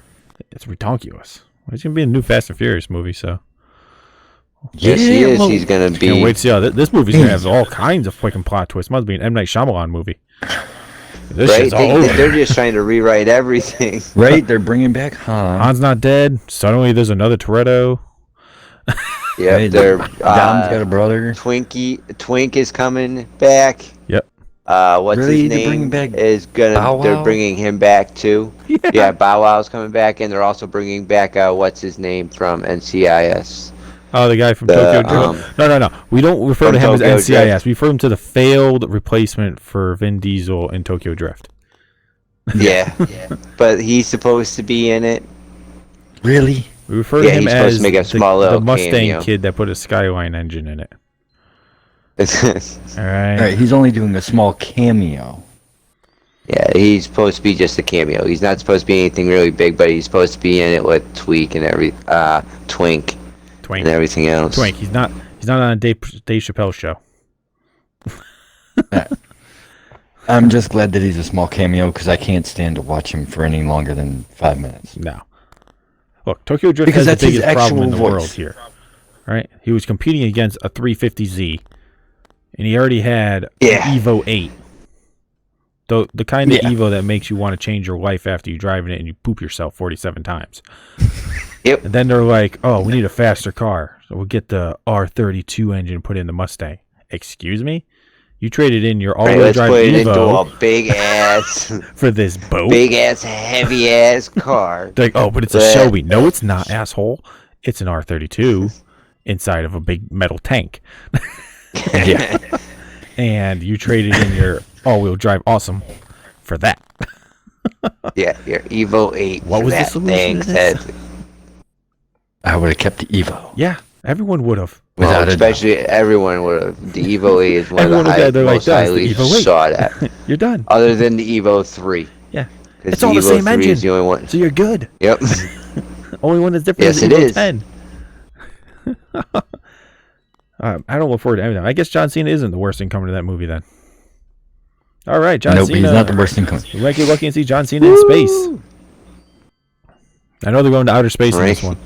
It's ridiculous. It's going to be a new Fast and Furious movie, so. Yes, he is. well, He's gonna be. Can't wait to see how this movie's going to have all kinds of freaking plot twists. Must be an M. Night Shyamalan movie. This Right? shit's all over. They're just trying to rewrite everything. Right? They're bringing back Han. Han's not dead. Suddenly there's another Toretto. Yeah, Right, they're. Dom's got a brother. Twink is coming back. Yep. What's Really? his They're name? bringing back Is gonna. Bow They're Wow? bringing him back too. Yeah, Bow Wow's coming back, and they're also bringing back what's his name from NCIS. Oh, the guy from The, Tokyo Drift. No. We don't refer to from him as Tokyo NCIS. Drift. We refer him to the failed replacement for Vin Diesel in Tokyo Drift. Yeah, but he's supposed to be in it. Really? We refer to Yeah, him he's supposed as to make a the small little Mustang cameo. kid that put a Skyline engine in it. All right. Alright, he's only doing a small cameo. Yeah, he's supposed to be just a cameo. He's not supposed to be anything really big, but he's supposed to be in it with Twink and Twink and everything else. Twink. He's not on a Dave Chappelle show. I'm just glad that he's a small cameo because I can't stand to watch him for any longer than 5 minutes. No. Look, Tokyo Drift Because has the that's his biggest problem in the actual world voice. here. Right? He was competing against a 350Z, and he already had Yeah. an Evo 8. The kind of Yeah. Evo that makes you want to change your life after you drive in it and you poop yourself 47 times. Yep. And then they're like, oh, we need a faster car. So we'll get the R32 engine put in the Mustang. Excuse me? You traded in your Right, all-wheel let's drive put it into Evo a big ass, for this boat? heavy ass car. They're like, oh, but it's a But- Shelby. No, it's not, asshole. It's an R32 inside of a big metal tank. Yeah. And you traded in your all-wheel drive awesome for that. Yeah, your Evo 8. What for was the that solution thing to this? said- I would have kept the Evo. Yeah, everyone would have. Well, Without a especially everyone would have. The Evo 8 is one of Everyone the was there, they're like, most "That's highly the Evo 8." sought at. You're done. Other than the Evo 3. Yeah. Because It's all the Evo same 3 engine. is the only one. So you're good. Yep. Only one that's different Yes, is it Evo is. 10. I don't look forward to anything. I guess John Cena isn't the worst thing coming to that movie then. All right, John Nope, Cena. he's not the worst thing coming. You might get lucky and see John Cena in space. I know they're going to outer space in this one.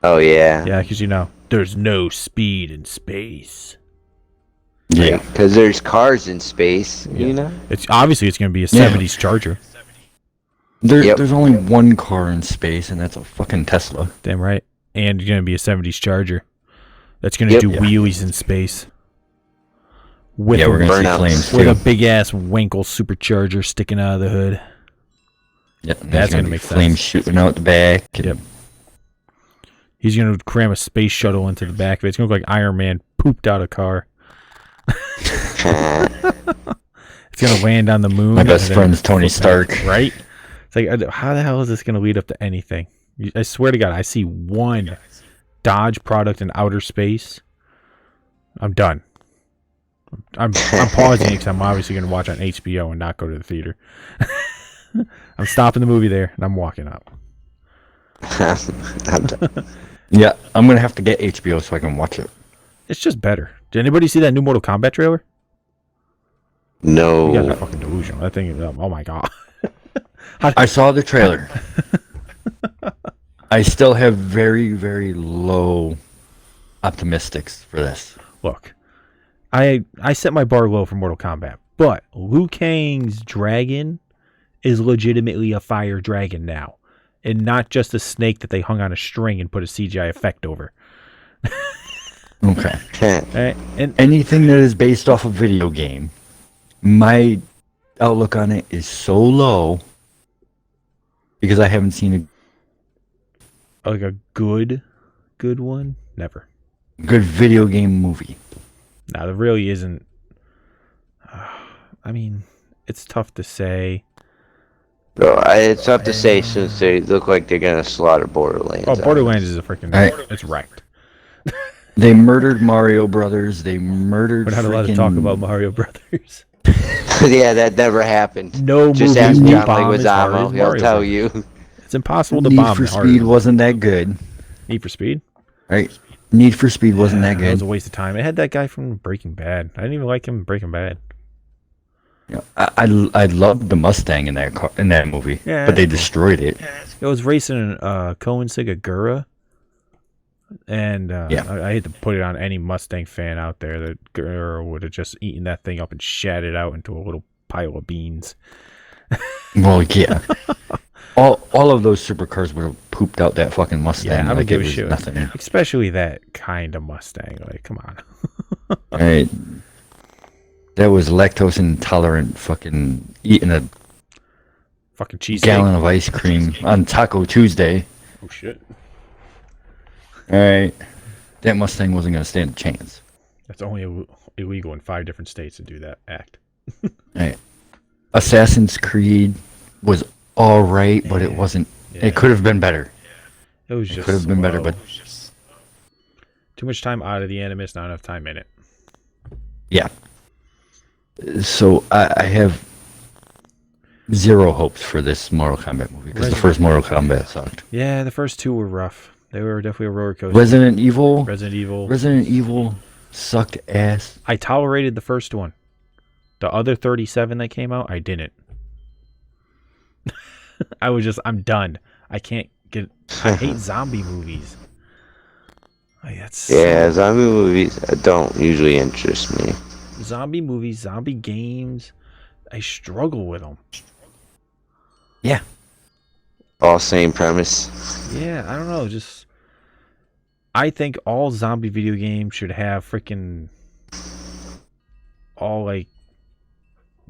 Oh, yeah. Yeah, because there's no speed in space. Yeah. Because there's cars in space, Yeah. you know? It's obviously it's going to be a 70s Charger. There's only one car in space, and that's a fucking Tesla. Damn right. And it's going to be a 70s Charger. That's going to do wheelies in space. With Yeah, we're going to see burnouts. flames, with too. a big-ass Winkle supercharger sticking out of the hood. Yep, That's gonna be make flames sense. shooting out the back. and- Yep. He's going to cram a space shuttle into the back of it. It's going to look like Iron Man pooped out a car. It's going to land on the moon. My best and then friend's Tony flip back, Stark. Right? It's like, how the hell is this going to lead up to anything? I swear to God, I see one Dodge product in outer space. I'm done. I'm pausing because I'm obviously going to watch on HBO and not go to the theater. I'm stopping the movie there and I'm walking out. I'm done. Yeah, I'm going to have to get HBO so I can watch it. It's just better. Did anybody see that new Mortal Kombat trailer? You guys are No. fucking delusional. That thing is, oh my God. I saw the trailer. I still have very, very low optimistics for this. Look, I set my bar low for Mortal Kombat, but Liu Kang's dragon is legitimately a fire dragon now, and not just a snake that they hung on a string and put a CGI effect over. Okay. Right? And Anything that is based off a video game, my outlook on it is so low because I haven't seen like a good one, never. a good video game movie. No, there really isn't. I mean, it's tough to say. Bro, it's tough to say since they look like they're going to slaughter Borderlands. Oh, Borderlands is a freaking. Right. It's wrecked. They murdered Mario Brothers. They murdered. We're not allowed to talk about Mario Brothers. Yeah, that never happened. No Just movie ask will John bomb as hard Leguizamo. as He'll Mario tell Brothers. you. It's impossible to Need bomb for harder Speed than- wasn't that good. Need for Speed? Right? Need for Speed wasn't that That was good. a waste of time. It had that guy from Breaking Bad. I didn't even like him in Breaking Bad. You know, I loved the Mustang in that movie, Yeah, but they that's destroyed it. It was racing Cohen Sigagura. And Yeah. I hate to put it on any Mustang fan out there that Gura would have just eaten that thing up and shat it out into a little pile of beans. Well, yeah. all of those supercars would have pooped out that fucking Mustang. Yeah, I don't like give it a was shit. nothing. Especially that kind of Mustang. Like, come on. Right. That was lactose intolerant fucking eating a Fucking cheese gallon of ice cream on Taco Tuesday. Oh, shit. Alright. That Mustang wasn't going to stand a chance. That's only illegal in 5 different states to do that act. Right. Assassin's Creed was alright, but it wasn't. Yeah. It could have been better. It was It just could have been better, slow. but Too much time out of the Animus, not enough time in it. yeah. So I have zero hopes for this Mortal Kombat movie because the first Mortal Kombat sucked. Yeah, the first 2 were rough. They were definitely a roller coaster. Resident Evil Resident Evil. sucked ass. I tolerated the first one. The other 37 that came out, I didn't. I'm done. I can't get. I hate zombie movies. Like, that's Yeah, zombie movies don't usually interest me. zombie movies, zombie games. I struggle with them. Yeah. All same premise. Yeah, I don't know. Just I think all zombie video games should have freaking all like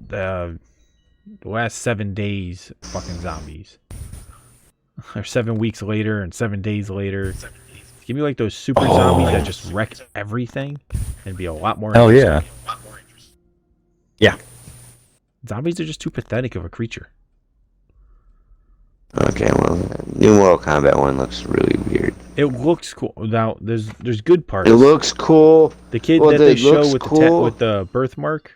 the last 7 days fucking zombies. Or 7 weeks later and 7 days later. Give me like those super zombies that just wreck everything and be a lot more Oh interesting. yeah. Yeah. Zombies are just too pathetic of a creature. Okay, well, new Mortal Kombat one looks really weird. It looks cool. Now, there's good parts. It looks cool. The kid Well, that they it show looks with cool. with the birthmark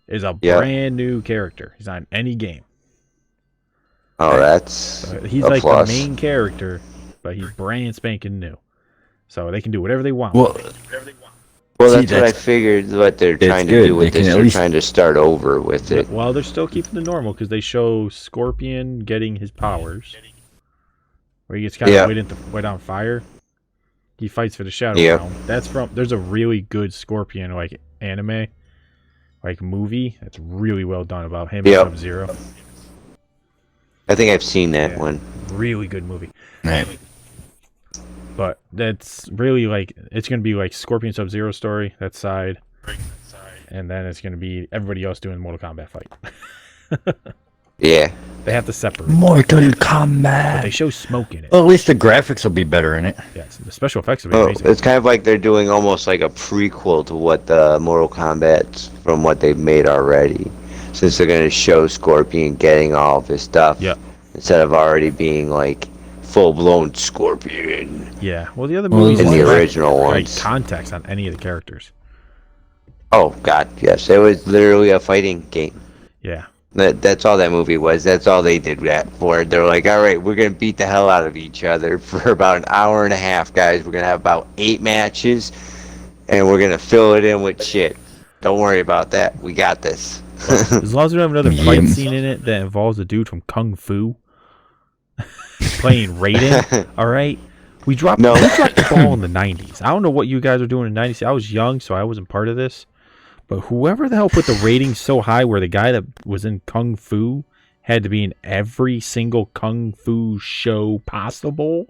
is a Yep. brand new character. He's not in any game. Oh, that's So he's a like plus. the main character, but he's brand spanking new. So they can do whatever they want. Well, Well, See, that's what I figured. What they're trying to good. do with They this, can at they're least- trying to start over with it. Well, they're still keeping it normal because they show Scorpion getting his powers, where he gets kind Yeah. of lit on fire. He fights for the Shadow Yeah. Realm. That's from. There's a really good Scorpion like anime, like movie. That's really well done about him Yep. and Sub-Zero. I think I've seen that Yeah. one. Really good movie. right. But that's really like it's gonna be like Scorpion Sub-Zero story that side, and then it's gonna be everybody else doing Mortal Kombat fight. Yeah. They have to separate. Mortal But they Kombat. show smoke in it. Well, at least the graphics will be better in it. Yes, the special effects will be Oh, amazing. it's kind of like they're doing almost like a prequel to what the Mortal Kombat from what they've made already. Since they're going to show Scorpion getting all of his stuff. Yep. Instead of already being like full-blown Scorpion Yeah. Well, the other Well, movies in the lack, original like ones. context on any of the characters. Oh, God, yes. It was literally a fighting game. Yeah. That's all that movie was. That's all they did that for. They're like, all right, we're going to beat the hell out of each other for about an hour and a half, guys. We're going to have about 8 matches, and we're going to fill it in with shit. Don't worry about that. We got this. As long as we don't have another fight Yep. scene in it that involves a dude from Kung Fu playing Raiden, all right? We dropped the ball in the 90s. I don't know what you guys are doing in the 90s. I was young, so I wasn't part of this. But whoever the hell put the ratings so high where the guy that was in Kung Fu had to be in every single Kung Fu show possible.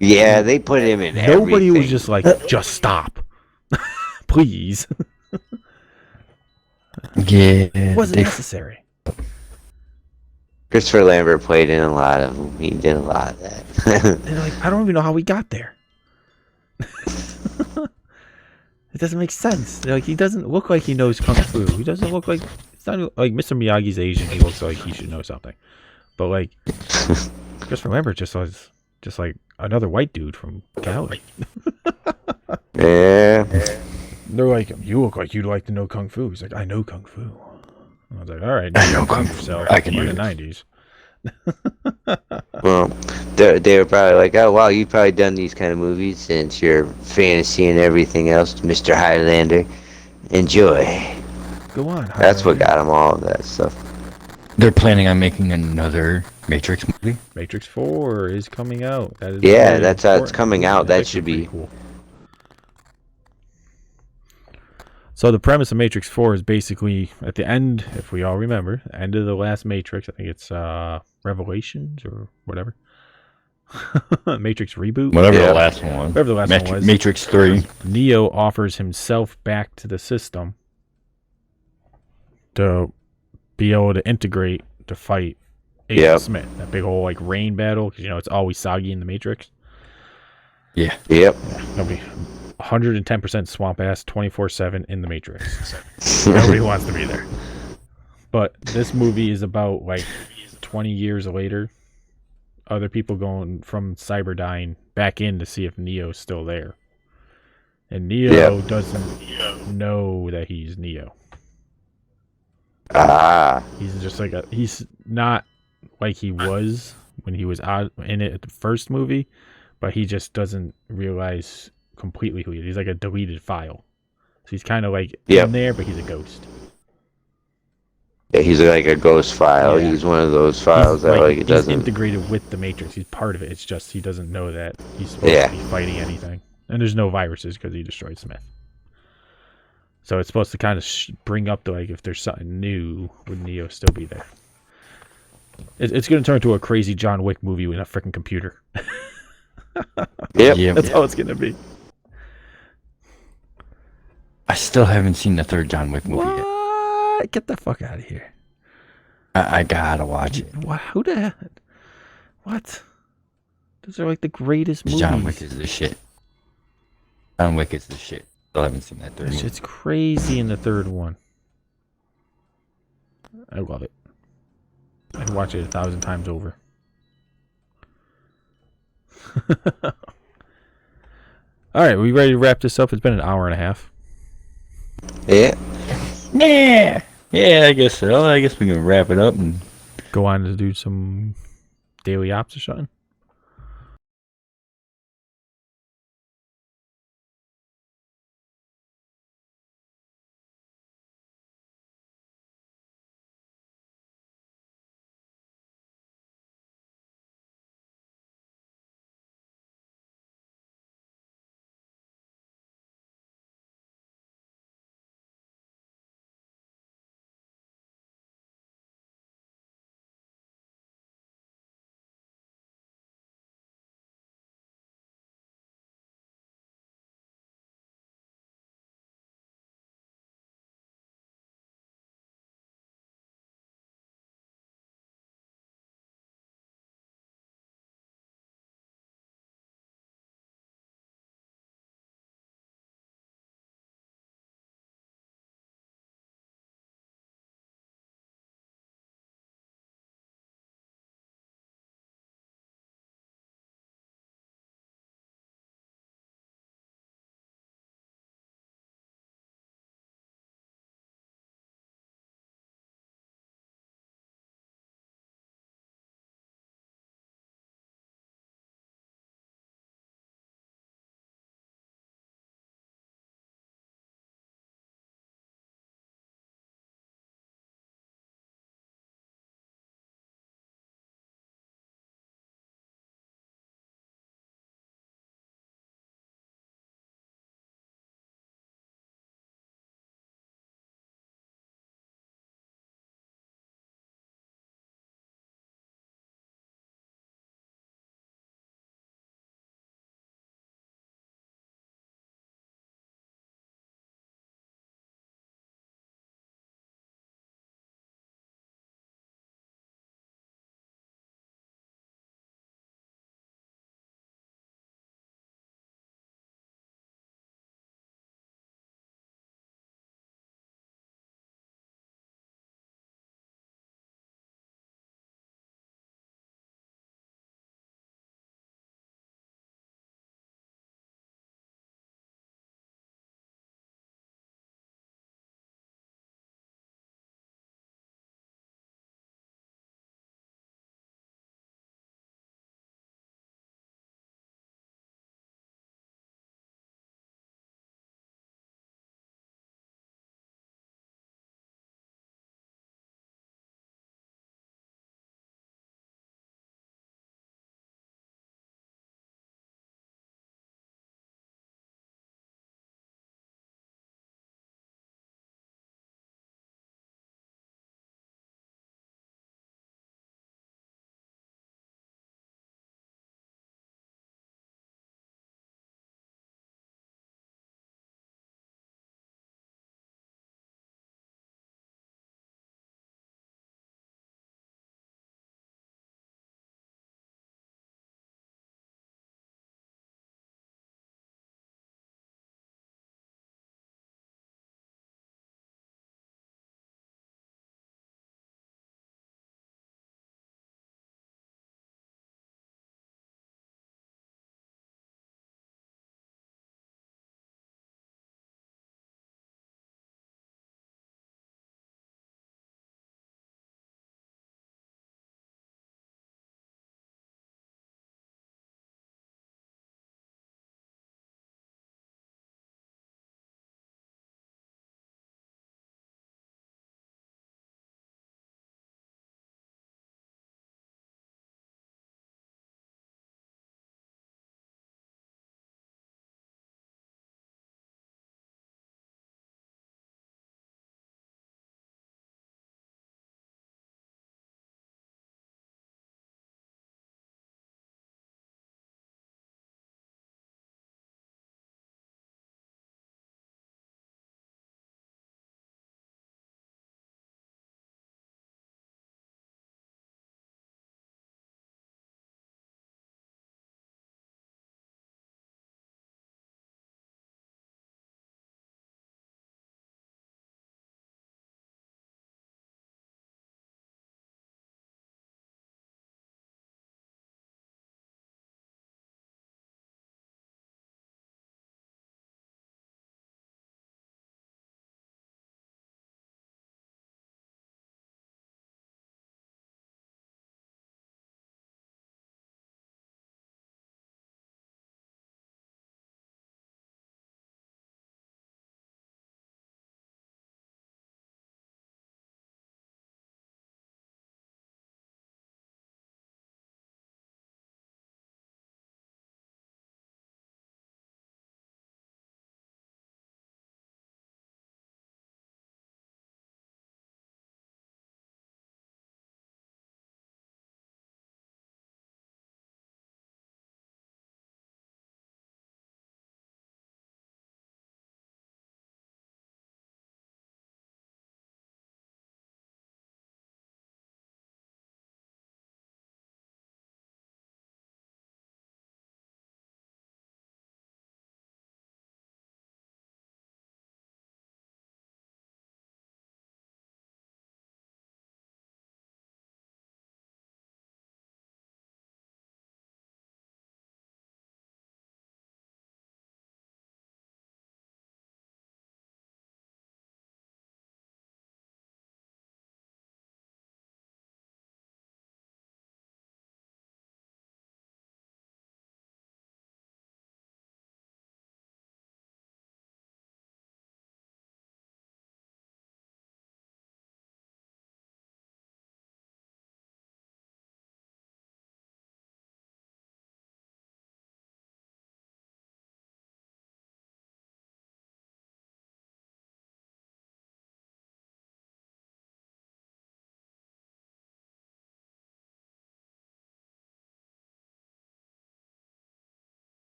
Yeah, they put him in Nobody everything. was just like, just stop. Please. Yeah. It wasn't they- necessary. Christopher Lambert played in a lot of them. He did a lot of that. And like, I don't even know how we got there. It doesn't make sense. Like, he doesn't look like he knows Kung Fu. He doesn't look like... It's not like Mr. Miyagi's Asian. He looks like he should know something. But like, Christopher Lambert just was just like another white dude from Cali. Yeah. They're like, you look like you'd like to know Kung Fu. He's like, I know Kung Fu. I was like, all right, I know you Kung Fu. yourself I can in do the this. 90s. Well, they were probably like, oh, wow, you've probably done these kind of movies since your fantasy and everything else, Mr. Highlander. Enjoy. Go on. That's what Highlander. got him all of that stuff. They're planning on making another Matrix movie. Matrix 4 is coming out. That is Yeah, really that's how it's important. coming out. It's That actually should be- pretty cool. So the premise of Matrix 4 is basically at the end, if we all remember, the end of the last Matrix. I think it's Revelations or whatever. Matrix reboot. Whatever Yeah. the last one was. Whatever the last one was. Matrix 3. Neo offers himself back to the system to be able to integrate to fight Agent Yep. Smith. That big old like rain battle, because it's always soggy in the Matrix. Yeah. Yep. It'll be 110% swamp ass 24/7 in the Matrix. Nobody wants to be there. But this movie is about like 20 years later, other people going from Cyberdyne back in to see if Neo's still there. And Neo doesn't know that he's Neo. Ah. He's just like he's not like he was when he was out in it at the first movie, but he just doesn't realize completely who he is. He's like a deleted file. So he's kind of like Yep. in there, but he's a ghost. Yeah, he's like a ghost file. Yeah. He's one of those files He's, that like it he's doesn't. integrated with the Matrix. He's part of it. It's just he doesn't know that he's supposed Yeah. to be fighting anything. And there's no viruses because he destroyed Smith. So it's supposed to kind of bring up the like if there's something new, would Neo still be there? It's going to turn into a crazy John Wick movie with a freaking computer. Yep. Yeah. That's how it's going to be. I still haven't seen the third John Wick movie yet. What? Get the fuck out of here. I gotta watch it. What? Who the heck? What? Those are like the greatest movies. John Wick is the shit. John Wick is the shit. Still haven't seen that third That movie. shit's crazy in the third one. I love it. I could watch it 1,000 times over. All right, we ready to wrap this up? It's been an hour and a half. Yeah. Yeah, I guess so. I guess we can wrap it up and Go on to do some daily ops or something.